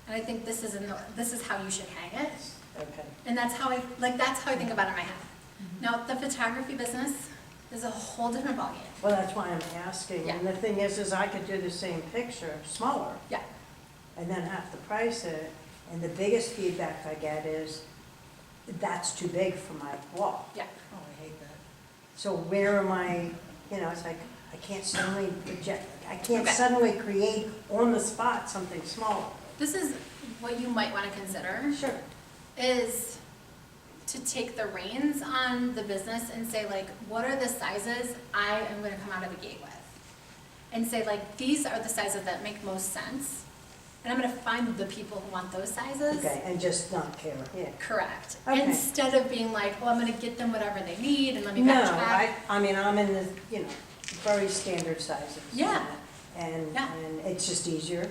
S1: And I think this is how you should hang it.
S2: Okay.
S1: And that's how I think about it in my head. Now, the photography business is a whole different ballgame.
S2: Well, that's why I'm asking.
S1: Yeah.
S2: And the thing is I could do the same picture, smaller,
S1: Yeah,
S2: and then have to price it. And the biggest feedback I get is, that's too big for my wall.
S1: yeah.
S3: Oh, I hate that.
S2: So where am I, it's like, I can't suddenly project, I can't
S1: Okay.
S2: suddenly create on the spot something smaller.
S1: This is what you might want to consider,
S2: Sure.
S1: is to take the reins on the business and say like, what are the sizes I am going to come out of the gate with? And say like, these are the sizes that make most sense. And I'm going to find the people who want those sizes.
S2: Okay, and just not care, yeah.
S1: Correct.
S2: Okay.
S1: Instead of being like, oh, I'm going to get them whatever they need and let me
S2: No,
S1: backtrack.
S2: I mean, I'm in the, very standard sizes.
S1: Yeah.
S2: And,
S1: Yeah.
S2: and it's just easier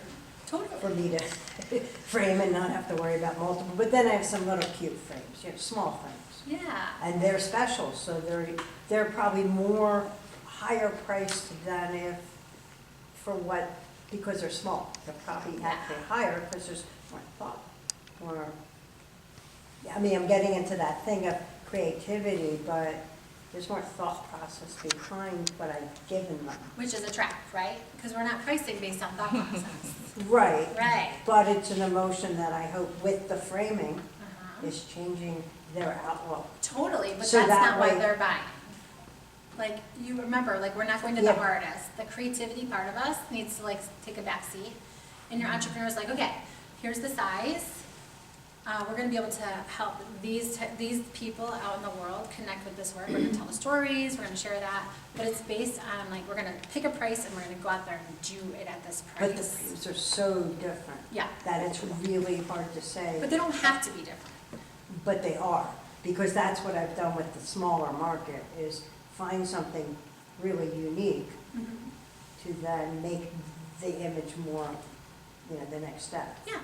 S1: Totally.
S2: for me to frame and not have to worry about multiple. But then I have some little cute frames, small frames.
S1: Yeah.
S2: And they're special, so they're probably more higher priced than because they're small. They're probably
S1: Yeah.
S2: actually higher because there's more thought, more, I mean, I'm getting into that thing of creativity, but there's more thought process behind what I've given them.
S1: Which is a trap, right? Because we're not pricing based on thought process.
S2: Right.
S1: Right.
S2: But it's an emotion that I hope with the framing
S1: Uh-huh.
S2: is changing their outlook.
S1: Totally, but
S2: So
S1: that's
S2: that
S1: not why
S2: way-
S1: they're buying. Like, you remember, like, we're not going to the
S2: Yeah.
S1: artist. The creativity part of us needs to like take a back seat. And your entrepreneur's like, okay, here's the size. We're gonna be able to help these people out in the world connect with this work. We're gonna tell the stories, we're gonna share that. But it's based on like, we're gonna pick a price and we're gonna go out there and do it at this price.
S2: But the frames are so different
S1: Yeah,
S2: that it's really hard to say.
S1: but they don't have to be different.
S2: But they are, because that's what I've done with the smaller market, is find something really unique to then make the image more, the next step.
S1: Yeah.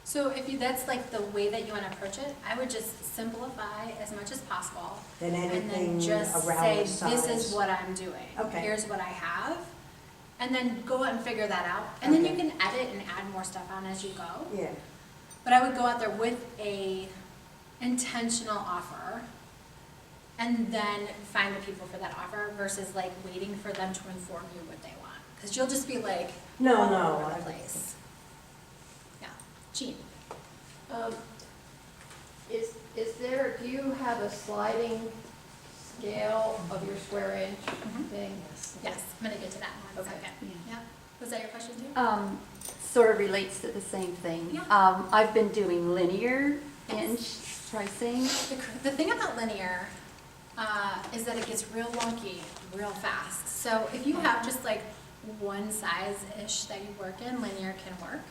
S1: So if you, that's like the way that you want to approach it, I would just simplify as much as possible.
S2: Then
S1: And
S2: anything
S1: then just
S2: around
S1: say,
S2: the size.
S1: this is what I'm doing.
S2: Okay.
S1: Here's what I have. And then go out and figure that out. And then you
S2: Okay.
S1: can edit and add more stuff on as you go.
S2: Yeah,
S1: But I would go out there with a intentional offer and then find the people for that offer versus like waiting for them to inform you what they want. Because you'll just be like
S2: No,
S1: all
S2: no,
S1: over the
S2: I-
S1: place. Yeah, Jean.
S4: Is there, do you have a sliding scale of your square inch
S1: Mhm.
S4: thing?
S1: Yes, I'm gonna get to that in one
S4: Okay.
S1: second. Yeah. Was that your question too?
S5: Sort of relates to the same thing.
S1: Yeah.
S5: I've been doing linear
S1: Yes.
S5: inch pricing.
S1: The thing about linear is that it gets real wonky real fast. So if you have just like one size-ish that you work in, linear can work.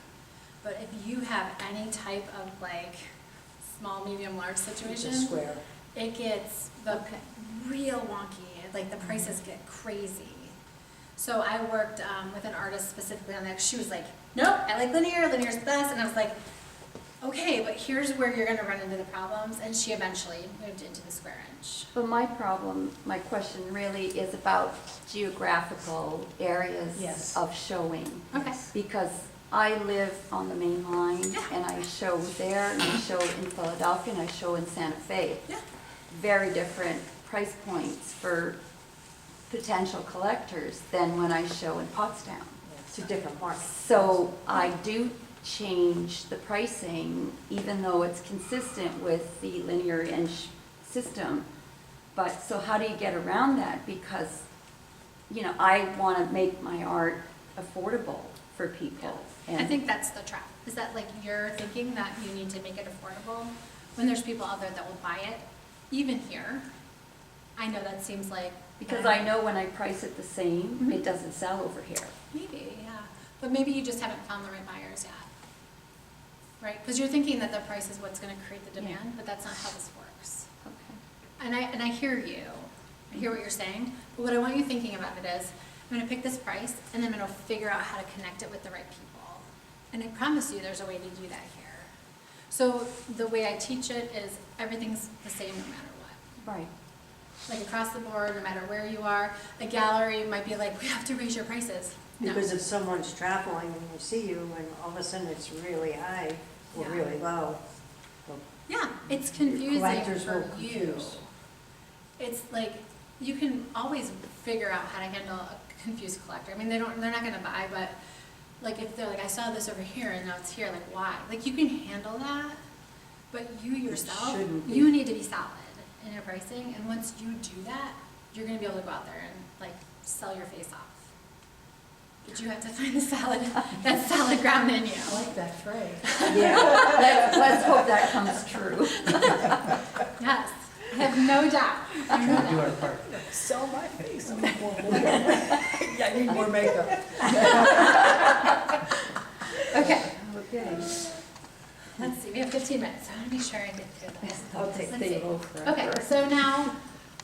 S1: But if you have any type of like small, medium, large
S2: it's
S1: situation,
S2: a square.
S1: it gets real wonky. Like the prices get crazy. So I worked with an artist specifically on that. She was like, nope, I like linear, linear's the best. And I was like, okay, but here's where you're gonna run into the problems. And she eventually moved into the square inch.
S5: But my question really is about geographical areas
S3: Yes.
S5: of showing.
S1: Okay.
S5: Because I live on the main line
S1: Yeah.
S5: and I show there and I show in Philadelphia and I show in Santa Fe.
S1: Yeah.
S5: Very different price points for potential collectors than when I show in Pottstown.
S2: It's a different market.
S5: So I do change the pricing, even though it's consistent with the linear inch system. But, so how do you get around that? Because, I want to make my art affordable for people.
S1: I
S5: And
S1: think that's the trap. Is that like you're thinking that you need to make it affordable when there's people out there that will buy it, even here. I know that seems like.
S5: because I know when I price it the same,
S1: Mhm.
S5: it doesn't sell over here.
S1: Maybe, yeah. But maybe you just haven't found the right buyers yet. Right? Because you're thinking that the price is what's going to create the
S5: Yeah.
S1: demand, but that's not how this works.
S5: Okay.
S1: And I hear you. I hear what you're saying. But what I want you thinking about it is, I'm going to pick this price and then I'm going to figure out how to connect it with the right people. And I promise you there's a way to do that here. So the way I teach it is everything's the same no matter what.
S5: Right.
S1: Like across the board, no matter where you are. A gallery might be like, we have to raise your prices. No.
S2: Because if someone's traveling and they see you and all of a sudden it's really high or
S1: Yeah.
S2: really low,
S1: Yeah, it's confusing
S2: collectors
S1: for
S2: will
S1: you.
S2: confuse.
S1: It's like, you can always figure out how to handle a confused collector. I mean, they're not gonna buy, but like if they're like, I saw this over here and now it's here, like why? Like you can handle that, but you yourself,
S2: shouldn't be.
S1: you need to be solid in your pricing. And once you do that, you're gonna be able to go out there and like sell your face off. But you have to find the that solid ground in you.
S3: I like that phrase.
S2: Yeah,
S5: Let's hope that comes true.
S1: Yes, I have no doubt. I know
S6: Do
S1: that.
S6: our part.
S3: Sell my face. I need more makeup. Yeah, I need more makeup.
S1: Okay,
S5: Okay.
S1: let's see, we have 15 minutes, so I want to be sure I get through this.
S2: I'll take
S1: Let's
S2: the
S1: see.
S2: vote forever.
S1: Okay, so now,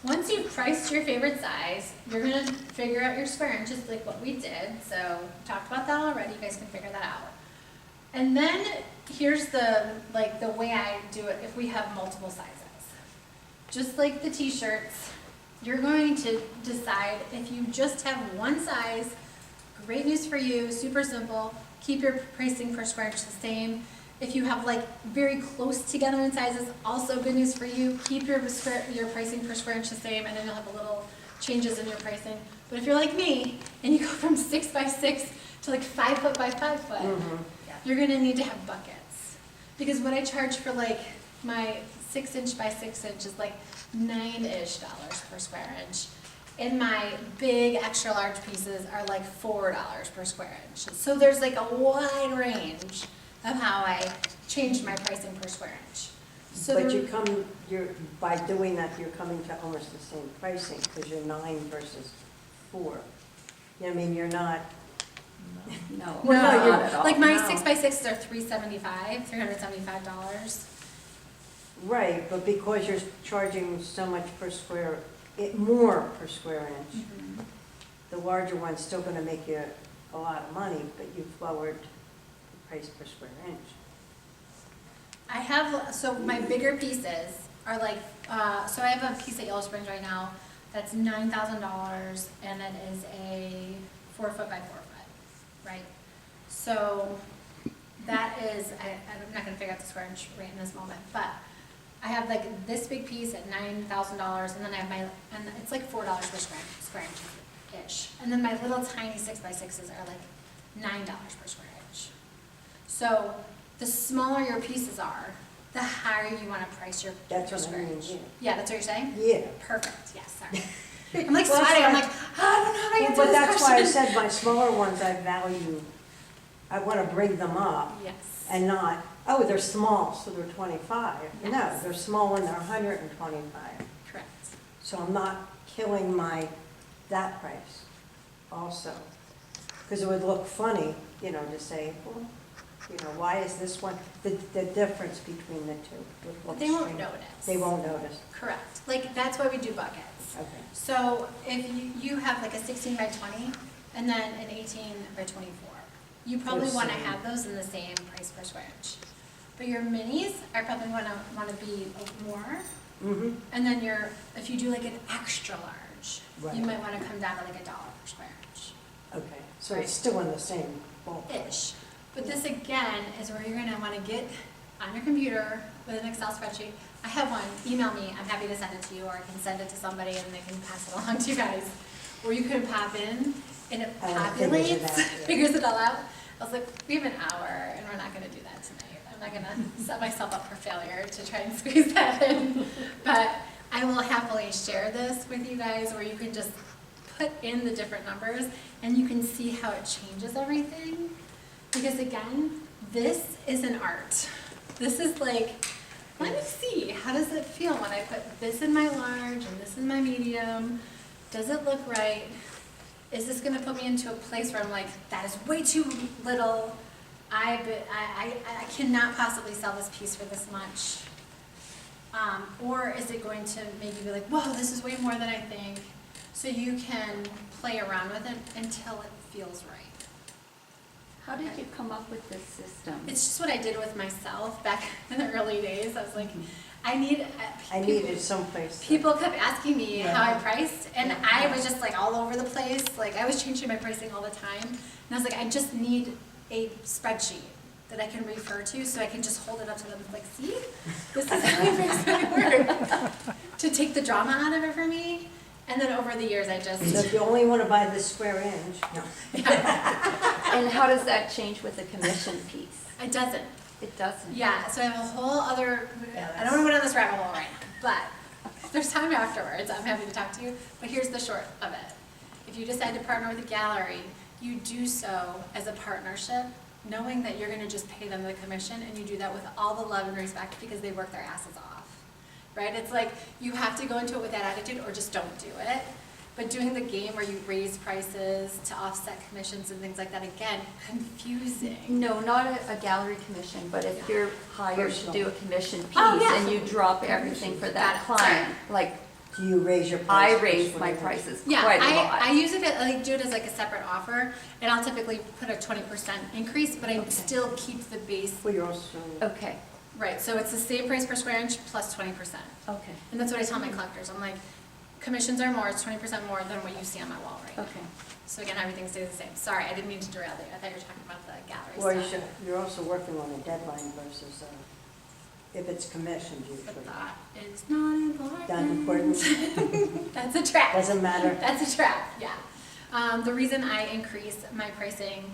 S1: once you've priced your favorite size, you're gonna figure out your square inches like what we did. So, we talked about that already, you guys can figure that out. And then, here's the way I do it if we have multiple sizes. Just like the t-shirts, you're going to decide if you just have one size, great news for you, super simple, keep your pricing per square inch the same. If you have like very close together in sizes, also good news for you, keep your pricing per square inch the same, and then you'll have a little changes in your pricing. But if you're like me, and you go from 6 by 6 to like 5 foot by 5 foot, you're gonna need to have buckets. Because what I charge for like my 6 inch by 6 inch is like $9-ish per square inch. And my big extra large pieces are like $4 per square inch. So there's like a wide range of how I change my pricing per square inch. So
S2: But
S1: there-
S2: by doing that, you're coming to almost the same pricing, because you're 9 versus 4. I mean, you're not,
S5: No.
S1: No,
S5: not
S1: you're,
S5: at all.
S1: like my
S5: No.
S1: 6 by 6s are $375.
S2: right, but because you're charging so much more per square inch, the larger one's still gonna make you a lot of money, but you've lowered the price per square inch.
S1: I have, so my bigger pieces are like, so I have a piece at Yellow Springs right now that's $9,000 and it is a 4 foot by 4 foot, right? So that is, I'm not gonna figure out the square inch right in this moment, but I have like this big piece at $9,000 and then I have my, and it's like $4 per square inch-ish. And then my little tiny 6x6s are like $9 per square inch. So the smaller your pieces are, the higher you want to price your
S2: That's
S1: per
S2: what I
S1: square
S2: mean,
S1: inch.
S2: yeah.
S1: Yeah, that's what you're saying?
S2: Yeah.
S1: Perfect, yes, sorry. I'm like
S2: Well, that's
S1: sweating, I'm
S2: why-
S1: like, I don't know how to answer
S2: But
S1: this
S2: that's why I
S1: question.
S2: said my smaller ones I value, I want to bring them up
S1: Yes.
S2: and not, oh, they're small, so they're 25. No,
S1: Yes.
S2: they're small and they're 125.
S1: Correct.
S2: So I'm not killing that price also. Because it would look funny, to say, well, why is this one, the difference between the two would look
S1: They won't
S2: strange.
S1: notice.
S2: They won't notice.
S1: Correct. Like, that's why we do buckets.
S2: Okay.
S1: So if you have like a 16 by 20 and then an 18 by 24, you probably
S2: They're
S1: want to
S2: same.
S1: have those in the same price per square inch. But your minis are probably want to be more.
S2: Mm-hmm.
S1: And then if you do like an extra large,
S2: Right.
S1: you might want to come down to like $1 per square inch.
S2: Okay, so
S1: Right.
S2: it's still in the same ballpark.
S1: Ish. But this again is where you're gonna wanna get on your computer with an Excel spreadsheet. I have one, email me, I'm happy to send it to you, or I can send it to somebody and they can pass it along to you guys. Where you can pop in and it
S2: And it figures it
S1: populates,
S2: out, yeah.
S1: figures it all out. I was like, we have an hour and we're not gonna do that tonight. I'm not gonna set myself up for failure to try and squeeze that in. But I will happily share this with you guys where you can just put in the different numbers and you can see how it changes everything. Because again, this is an art. This is like, let me see, how does it feel when I put this in my large and this in my medium? Does it look right? Is this gonna put me into a place where I'm like, that is way too little. I cannot possibly sell this piece for this much. Or is it going to make you be like, whoa, this is way more than I think. So you can play around with it until it feels right.
S5: How did you come up with this system?
S1: It's just what I did with myself back in the early days. I was like, I needed
S2: someplace.
S1: people kept asking me
S2: Yeah.
S1: how I priced, and I was just like all over the place. Like I was changing my pricing all the time, and I was like, I just need a spreadsheet that I can refer to, so I can just hold it up to them like, see, this is how I price my work. To take the drama out of it for me, and then over the years, I just
S2: So if you only want to buy this square inch, no.
S5: And how does that change with the commission piece?
S1: it doesn't.
S5: It doesn't.
S1: Yeah, so I have a whole other, I don't want to go down this rabbit hole right now, but if there's time afterwards, I'm happy to talk to you. But here's the short of it. If you decide to partner with a gallery, you do so as a partnership, knowing that you're going to just pay them the commission, and you do that with all the love and respect because they work their asses off, right? It's like you have to go into it with that attitude or just don't do it. But doing the game where you raise prices to offset commissions and things like that, again, confusing.
S5: No, not a gallery commission, but if you're hired to
S2: Personal.
S5: do a commission piece
S1: Oh, yeah.
S5: and you drop everything for
S1: Got
S5: that
S1: it.
S5: client, like
S2: Do you raise your
S5: I
S2: price? per
S5: raise
S2: square
S5: my
S2: inch?
S5: prices
S1: Yeah,
S5: quite a lot.
S1: I use it, do it as like a separate offer, and I'll typically put a 20% increase, but I
S5: Okay.
S1: still keep the base,
S2: Well, you're also,
S5: Okay,
S1: right, so it's the same price per square inch plus 20%.
S5: okay,
S1: And that's what I tell my collectors, I'm like, commissions are more, it's 20% more than what you see on my wall right now.
S5: okay.
S1: So again, everything stays the same. Sorry, I didn't mean to derail you, I thought you were talking about the
S2: well,
S1: gallery stuff.
S2: you're also working on a deadline versus, if it's commissioned
S1: But
S2: usually.
S1: that is not important.
S2: Not important,
S1: That's a trap.
S2: doesn't matter.
S1: That's a trap, yeah. The reason I increase my pricing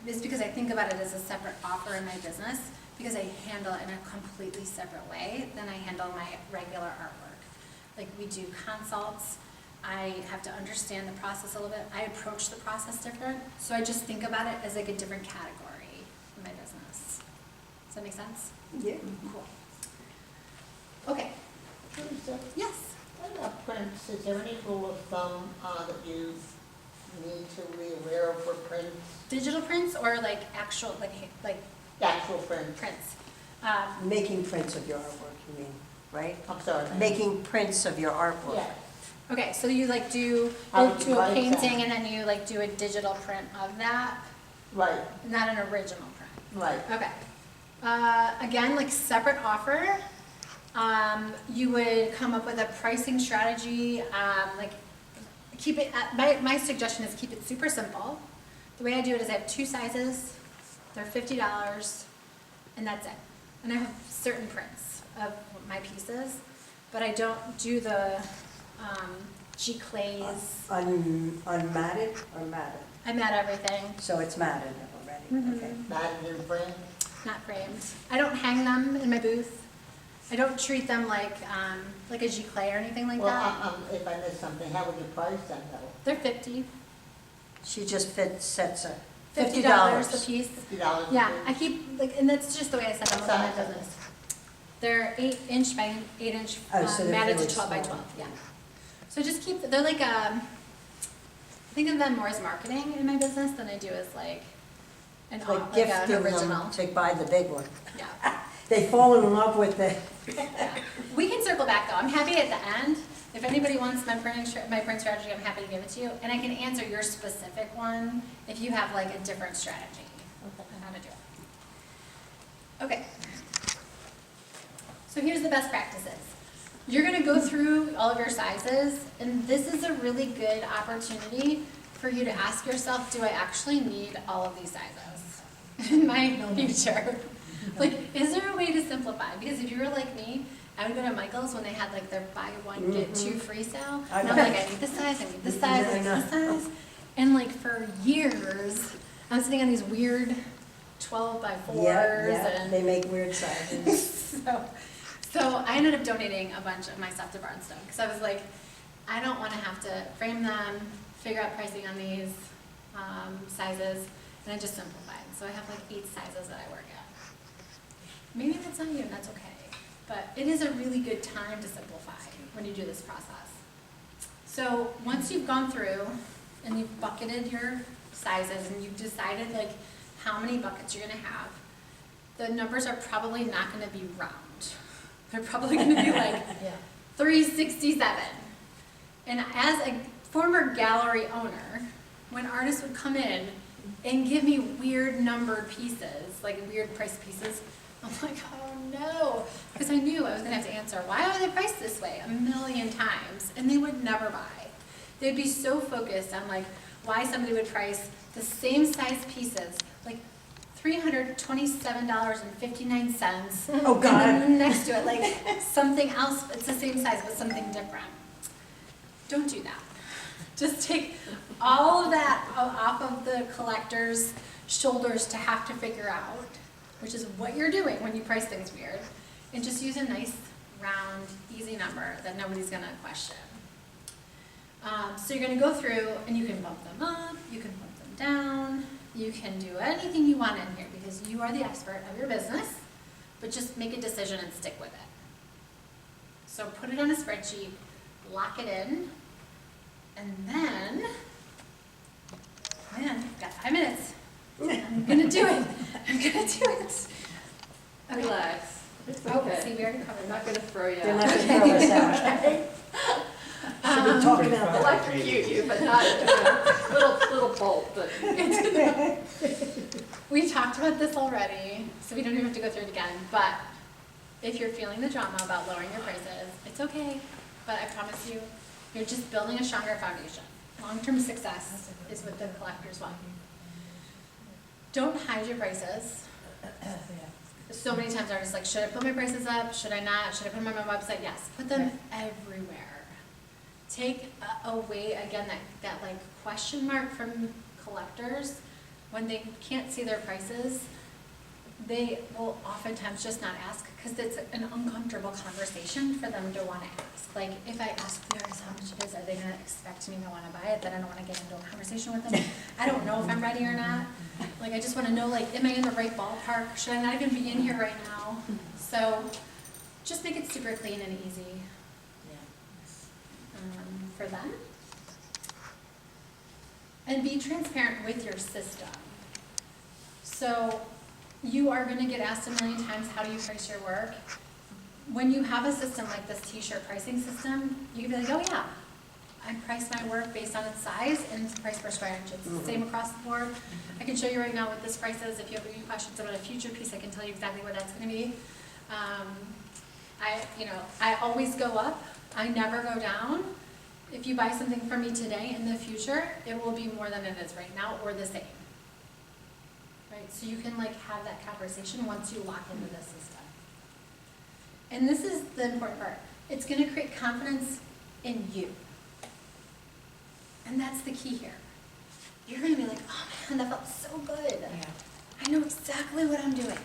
S1: is because I think about it as a separate offer in my business, because I handle it in a completely separate way than I handle my regular artwork. Like we do consults, I have to understand the process a little bit, I approach the process different, so I just think about it as like a different category in my business. Does that make sense?
S2: Yeah.
S1: Cool. Okay,
S6: Teresa,
S1: yes.
S6: what about prints? Is there any rule of thumb that you need to be aware of for prints,
S1: Digital prints or like actual, like
S6: actual prints?
S1: prints?
S2: Making prints of your artwork, you mean, right?
S6: I'm sorry.
S2: Making prints of your artwork.
S6: Yeah,
S1: Okay, so you like do,
S6: How
S1: you'll
S6: would you
S1: do a
S6: write
S1: painting
S6: that?
S1: and then you like do a digital print of that,
S6: right,
S1: not an original print?
S6: right.
S1: Okay. Again, like separate offer. You would come up with a pricing strategy, like keep it, my suggestion is keep it super simple. The way I do it is I have 2 sizes, they're $50, and that's it. And I have certain prints of my pieces, but I don't do the G-clays.
S2: Unmatted or matted?
S1: I mat everything,
S2: So it's matted already, okay.
S6: Matted and framed?
S1: not framed. I don't hang them in my booth. I don't treat them like a G-clay or anything like
S6: Well,
S1: that.
S6: if I missed something, how would you price them though?
S1: They're 50,
S2: She just sets a
S1: $50 a piece.
S6: $50?
S1: Yeah, I keep, like, and that's just the way I set them up in my
S6: Size.
S1: business. They're 8" by 8"
S2: Oh, so they're
S1: matted to
S2: really
S1: 12 by
S2: small.
S1: 12, yeah. So just keep, they're like think of them more as marketing in my business than I do as like an
S2: Like gifting
S1: original.
S2: them to buy the big one.
S1: Yeah.
S2: They fall in love with the,
S1: Yeah. We can circle back though. I'm happy at the end. If anybody wants my print strategy, I'm happy to give it to you. And I can answer your specific one if you have like a different strategy on how to do it. Okay. So here's the best practices. You're gonna go through all of your sizes, and this is a really good opportunity for you to ask yourself, do I actually need all of these sizes in my future? Like, is there a way to simplify? Because if you were like me, I would go to Michael's when they had like their buy one, get 2 free sale.
S2: I
S1: And I'm
S2: know.
S1: like, I need this size, I need this size, I need
S2: I
S1: this size. And like for years, I'm sitting on these weird 12 by 4s
S2: yeah,
S1: and
S2: they make weird sizes.
S1: so I ended up donating a bunch of my stuff to Barnstone because I was like, I don't want to have to frame them, figure out pricing on these sizes, and I just simplified. So I have like 8 sizes that I work at. Maybe that's not you, and that's okay. But it is a really good time to simplify when you do this process. So once you've gone through and you've bucketed your sizes and you've decided like how many buckets you're gonna have, the numbers are probably not gonna be round. They're probably gonna be like 367. And as a former gallery owner, when artists would come in and give me weird numbered pieces, like weird price pieces, I'm like, oh no, because I knew I was gonna have to answer, why are they priced this way 1,000,000 times? And they would never buy. They'd be so focused on like why somebody would price the same size pieces, like $327.59.
S2: Oh, God.
S1: And then next to it, like something else, it's the same size, but something different. Don't do that. Just take all of that off of the collector's shoulders to have to figure out, which is what you're doing when you price things weird, and just use a nice, round, easy number that nobody's gonna question. So you're gonna go through and you can bump them up, you can bump them down, you can do anything you want in here because you are the expert of your business, but just make a decision and stick with it. So put it on a spreadsheet, lock it in, and then, man, I've got 5 minutes. I'm gonna do it. I'm gonna do it. Okay.
S4: Relax. It's
S1: Oh,
S4: okay.
S1: see, we already covered
S4: I'm
S1: that.
S4: not gonna throw you
S2: They're not
S4: out.
S2: gonna throw us out. Should be talking about that.
S4: Electrocute you, but not, little bolt, but.
S1: We talked about this already, so we don't even have to go through it again, but if you're feeling the drama about lowering your prices, it's okay, but I promise you, you're just building a stronger foundation. Long-term success is what the collectors want. Don't hide your prices. So many times artists like, should I put my prices up? Should I not? Should I put them on my website? Yes, put them everywhere. Take away, again, that like question mark from collectors. When they can't see their prices, they will oftentimes just not ask because it's an uncomfortable conversation for them to want to ask. Like, if I ask the artist how much it is, are they going to expect me to want to buy it? Then I don't want to get into a conversation with them. I don't know if I'm ready or not. Like, I just want to know, like, am I in the right ballpark? Should I not even be in here right now? So just make it super clean and easy for them. And be transparent with your system. So you are going to get asked 1,000,000 times, how do you price your work? When you have a system like this t-shirt pricing system, you can be like, oh yeah, I price my work based on its size and its price per square inch. It's the same across the board. I can show you right now what this price is. If you have any questions about a future piece, I can tell you exactly what that's gonna be. I always go up. I never go down. If you buy something from me today, in the future, it will be more than it is right now or the same. Right, so you can like have that conversation once you lock into the system. And this is the important part. It's gonna create confidence in you. And that's the key here. You're gonna be like, oh man, that felt so good. I know exactly what I'm doing.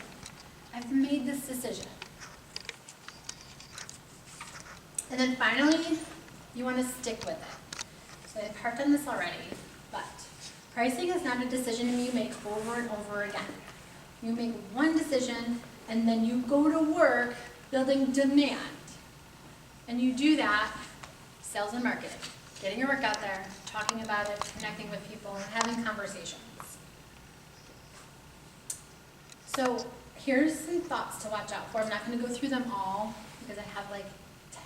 S1: I've made this decision. And then finally, you wanna stick with it. So I've harped on this already, but pricing is not a decision you make over and over again. You make one decision and then you go to work building demand. And you do that, sales and marketing, getting your work out there, talking about it, connecting with people, and having conversations. So here's some thoughts to watch out for. I'm not gonna go through them all because I have like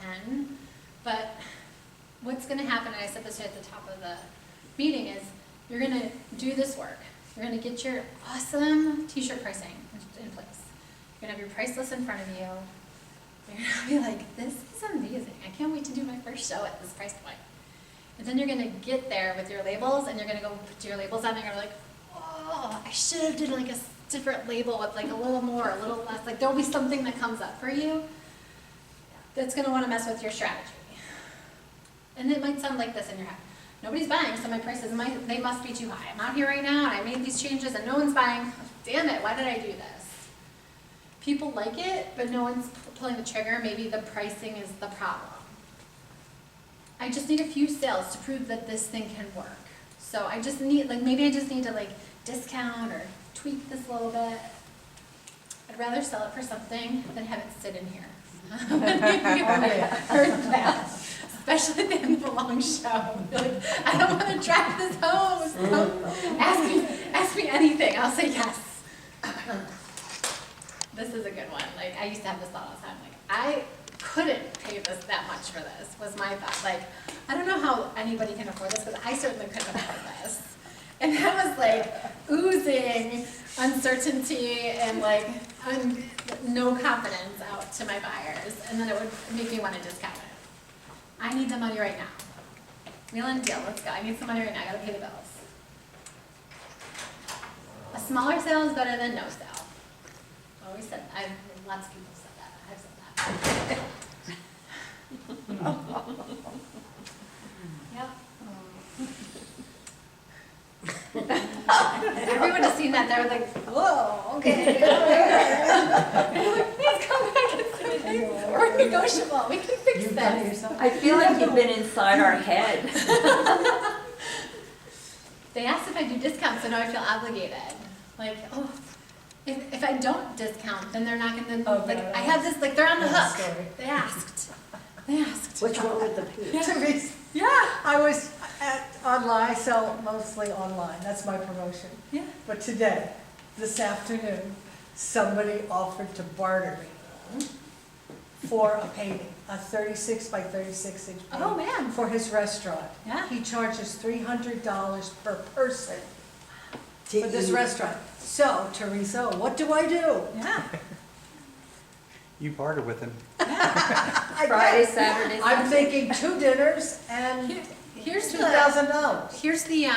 S1: 10, but what's gonna happen, and I said this at the top of the meeting, is you're gonna do this work. You're gonna get your awesome t-shirt pricing in place. You're gonna have your price list in front of you. You're gonna be like, this is amazing. I can't wait to do my first show at this price point. And then you're gonna get there with your labels and you're gonna go put your labels on and you're like, oh, I should have did like a different label with like a little more, a little less. Like there'll be something that comes up for you that's gonna wanna mess with your strategy. And it might sound like this in your head. Nobody's buying, so my prices, they must be too high. I'm out here right now and I made these changes and no one's buying. Damn it, why did I do this? People like it, but no one's pulling the trigger. Maybe the pricing is the problem. I just need a few sales to prove that this thing can work. So I just need, like, maybe I just need to like discount or tweak this a little bit. I'd rather sell it for something than have it sit in here. Heard that, especially at the end of a long show. You're like, I don't want to drive this home. So ask me anything. I'll say yes. This is a good one. Like, I used to have this thought all the time. Like, I couldn't pay this that much for this, was my thought. Like, I don't know how anybody can afford this, but I certainly couldn't afford this. And that was like oozing uncertainty and like no confidence out to my buyers. And then it would make me want to discount it. I need the money right now. Wheel and deal, let's go. I need some money right now. I gotta pay the bills. A smaller sale is better than no sale. Always said, lots of people said that. I've said that. Yep. Everyone has seen that. They were like, whoa, okay. Please come back and say, we're negotiable. We can fix this.
S5: I feel like you've been inside our head.
S1: They asked if I do discounts, so now I feel obligated. Like, oh, if I don't discount, then they're not gonna, like, I have this, like, they're on the hook.
S3: Story.
S1: They asked. They asked.
S2: Which one with the P?
S3: Teresa,
S1: Yeah.
S3: I was online, I sell mostly online, that's my promotion.
S1: Yeah.
S3: But today, this afternoon, somebody offered to barter me for a painting, a 36 by 36 inch painting.
S1: Oh, man.
S3: For his restaurant.
S1: Yeah.
S3: He charges $300 per person
S2: To
S3: for this
S2: eat.
S3: restaurant. So, Teresa, what do I do?
S1: Yeah.
S7: You barter with him.
S5: Friday, Saturday,
S3: I'm
S5: Sunday.
S3: thinking 2 dinners and
S1: Here's the,
S3: $2,000.
S1: here's the,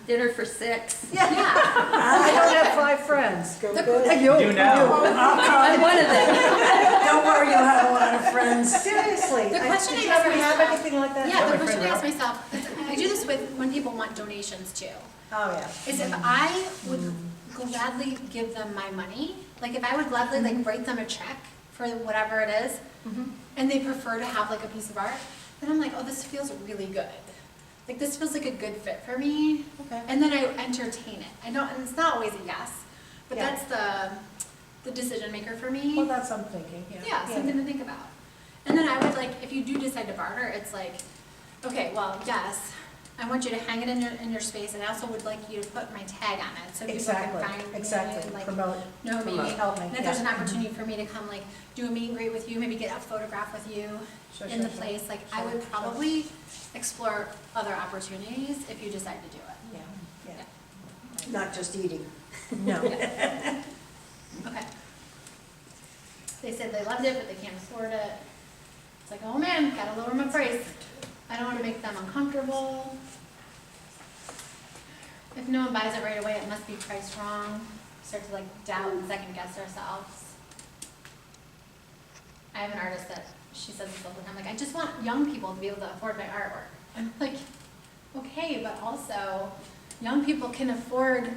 S5: Dinner for 6.
S1: yeah.
S3: I don't have 5 friends.
S2: Go
S1: The-
S2: good.
S3: You,
S7: Do now.
S5: I'm one of them.
S2: Don't worry, you'll have a lot of friends.
S3: Seriously.
S1: The question
S3: did
S1: I
S3: you ever
S1: ask
S3: have
S1: myself-
S3: anything like that?
S1: Yeah, the
S7: my
S1: question
S7: friend
S1: I ask
S7: Ralph.
S1: myself, I do this with when people want donations too,
S3: Oh, yeah.
S1: is if I would gladly give them my money, like if I would gladly like write them a check for whatever it is, and they prefer to have like a piece of art, then I'm like, oh, this feels really good. Like this feels like a good fit for me.
S3: Okay.
S1: And then I entertain it. I don't, and it's not always a yes, but
S3: Yeah.
S1: that's the decision maker for me.
S3: Well, that's what I'm thinking, yeah.
S1: Yeah, something to think about. And then I would like, if you do decide to barter, it's like, okay, well, yes, I want you to hang it in your space, and I also would like you to put my tag on it, so people
S3: Exactly,
S1: can find me
S3: exactly,
S1: and like
S3: promote,
S1: know me.
S3: promote, help me,
S1: And if there's an
S3: yeah.
S1: opportunity for me to come like do a meet and greet with you, maybe get a photograph with you
S3: Sure,
S1: in
S3: sure,
S1: the
S3: sure.
S1: place, like I
S3: Sure,
S1: would
S3: sure.
S1: probably explore other opportunities if you decide to do it.
S3: Yeah, yeah.
S2: Not just eating.
S3: No,
S1: Okay. They said they loved it, but they can't afford it. It's like, oh man, gotta lower my price. I don't wanna make them uncomfortable. If no one buys it right away, it must be priced wrong. Start to like doubt and second guess ourselves. I have an artist that, she says this all the time, like, I just want young people to be able to afford my artwork. I'm like, okay, but also, young people can afford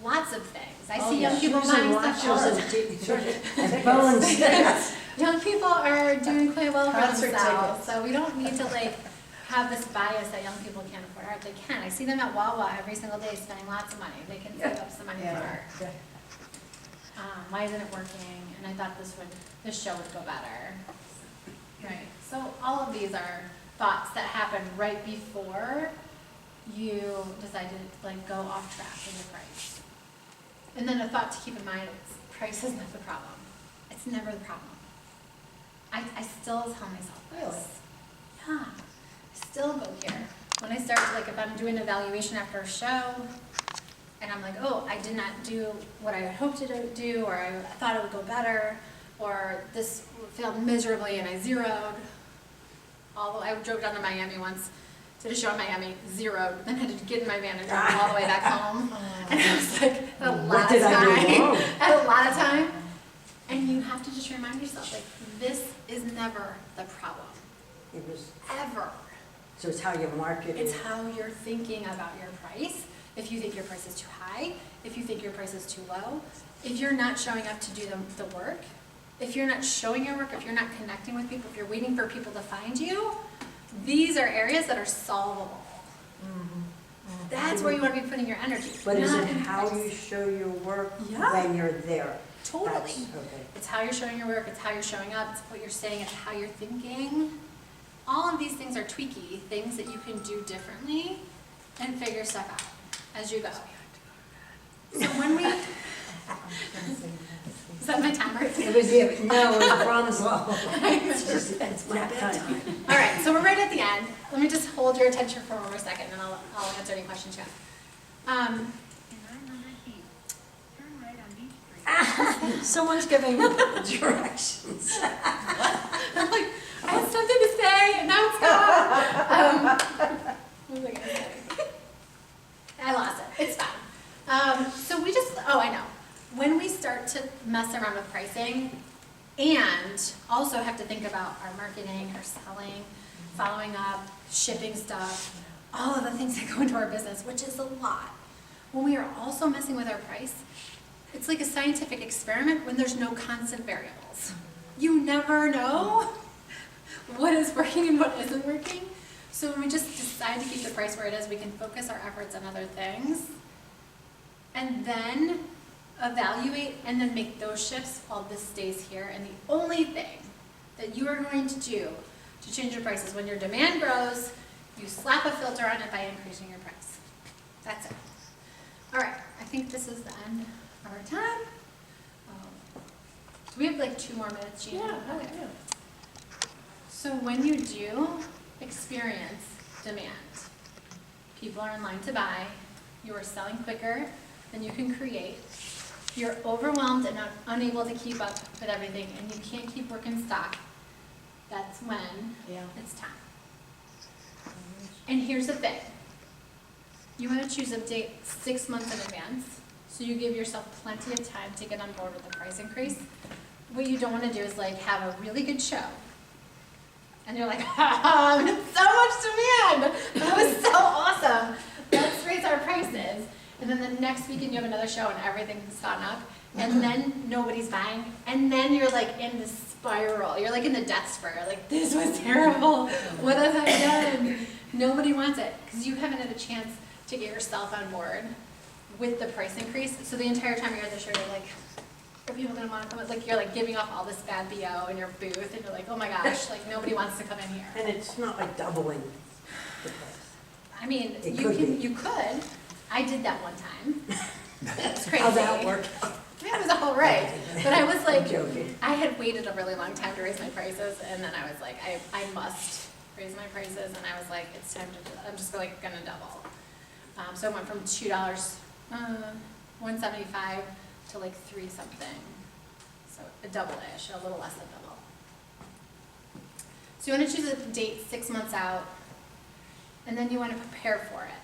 S1: lots of things. I
S3: Oh,
S1: see
S3: yeah.
S1: young people
S2: Shoes and
S1: buying stuff all the
S2: watches
S1: time.
S2: and phones.
S1: Young people are doing quite well for
S3: Concert
S1: themselves,
S3: tickets.
S1: so we don't need to like have this bias that young people can't afford art. They can. I see them at Wawa every single day spending lots of money. They can save up some money for
S3: yeah,
S1: art.
S3: yeah.
S1: Why isn't it working? And I thought this show would go better. Right. So all of these are thoughts that happen right before you decide to like go off track in your price. And then a thought to keep in mind is price is not the problem. It's never the problem. I still tell myself this.
S3: Really?
S1: Yeah. I still go here. When I start to, like, if I'm doing an evaluation after a show, and I'm like, oh, I did not do what I had hoped to do, or I thought it would go better, or this failed miserably and I zeroed. Although I drove down to Miami once, did a show in Miami, zeroed, then had to get in my van and drive all the way back home. And I was like, at a lot
S2: What
S1: of
S2: did I do
S1: time.
S2: wrong?
S1: At a lot of time. And you have to just remind yourself, like, this is never the problem,
S2: It was,
S1: ever.
S2: so it's how you market
S1: It's
S2: it.
S1: how you're thinking about your price. If you think your price is too high, if you think your price is too low, if you're not showing up to do the work, if you're not showing your work, if you're not connecting with people, if you're waiting for people to find you, these are areas that are solvable. That's where you want to be putting your energy.
S2: But is
S1: not
S2: it
S1: in
S2: how
S1: price.
S2: you show your work
S1: Yeah.
S2: when you're there?
S1: Totally.
S2: That's- okay.
S1: It's how you're showing your work, it's how you're showing up, it's what you're saying, it's how you're thinking. All of these things are tweaky, things that you can do differently and figure stuff out as you go. So when we, is that my timer?
S2: It was, no, it was Bronzeville. It's just, it's my bedtime.
S1: All right, so we're right at the end. Let me just hold your attention for one more second and I'll answer any questions you have.
S3: Someone's giving
S2: Directions.
S1: I'm like, I had something to say, and now it's gone. What was I gonna say? I lost it. It's fine. So we just, oh, I know. When we start to mess around with pricing and also have to think about our marketing, our selling, following up, shipping stuff, all of the things that go into our business, which is a lot. When we are also messing with our price, it's like a scientific experiment when there's no constant variables. You never know what is working and what isn't working. So when we just decide to keep the price where it is, we can focus our efforts on other things and then evaluate and then make those shifts while this stays here. And the only thing that you are going to do to change your price is when your demand grows, you slap a filter on it by increasing your price. That's it. All right, I think this is the end of our time. Do we have like 2 more minutes, Gina?
S3: Yeah,
S1: Okay.
S3: yeah.
S1: So when you do experience demand, people are in line to buy, you are selling quicker than you can create, you're overwhelmed and unable to keep up with everything, and you can't keep working stock, that's when
S3: Yeah.
S1: it's time. And here's the thing. You want to choose a date 6 months in advance, so you give yourself plenty of time to get on board with the price increase. What you don't want to do is like have a really good show, and you're like, so much demand, that was so awesome, let's raise our prices. And then the next weekend you have another show and everything's gone up, and then nobody's buying, and then you're like in the spiral, you're like in the death spiral, like this was terrible, what have I done? Nobody wants it, because you haven't had a chance to get yourself on board with the price increase. So the entire time you're at the show, you're like, are people gonna wanna come? Like you're like giving off all this bad BO in your booth, and you're like, oh my gosh, like nobody wants to come in here.
S2: And it's not like doubling the price.
S1: I mean,
S2: It
S1: you
S2: could
S1: can,
S2: be.
S1: you could. I did that one time. It's crazy.
S2: How'd that work?
S1: It was all right, but I was
S2: I'm
S1: like,
S2: joking.
S1: I had waited a really long time to raise my prices, and then I was like, I must raise my prices, and I was like, it's time to, I'm just like gonna double. So I went from $2, $1.75 to like 3 something. So a double-ish, a little less than double. So you wanna choose a date 6 months out, and then you wanna prepare for it.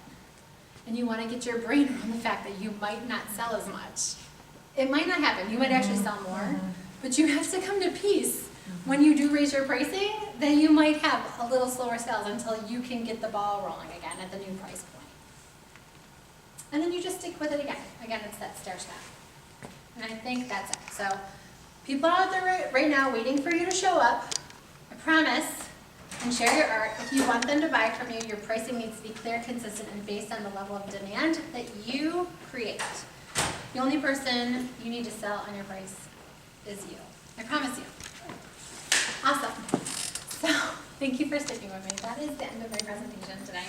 S1: And you wanna get your brain around the fact that you might not sell as much. It might not happen, you might actually sell more, but you have to come to peace. When you do raise your pricing, then you might have a little slower sales until you can get the ball rolling again at the new price point. And then you just stick with it again. Again, it's that stair step. And I think that's it. So people out there right now waiting for you to show up, I promise, and share your art. If you want them to buy from you, your pricing needs to be clear, consistent, and based on the level of demand that you create. The only person you need to sell on your price is you. I promise you. Awesome. So thank you for sticking with me. That is the end of my presentation today.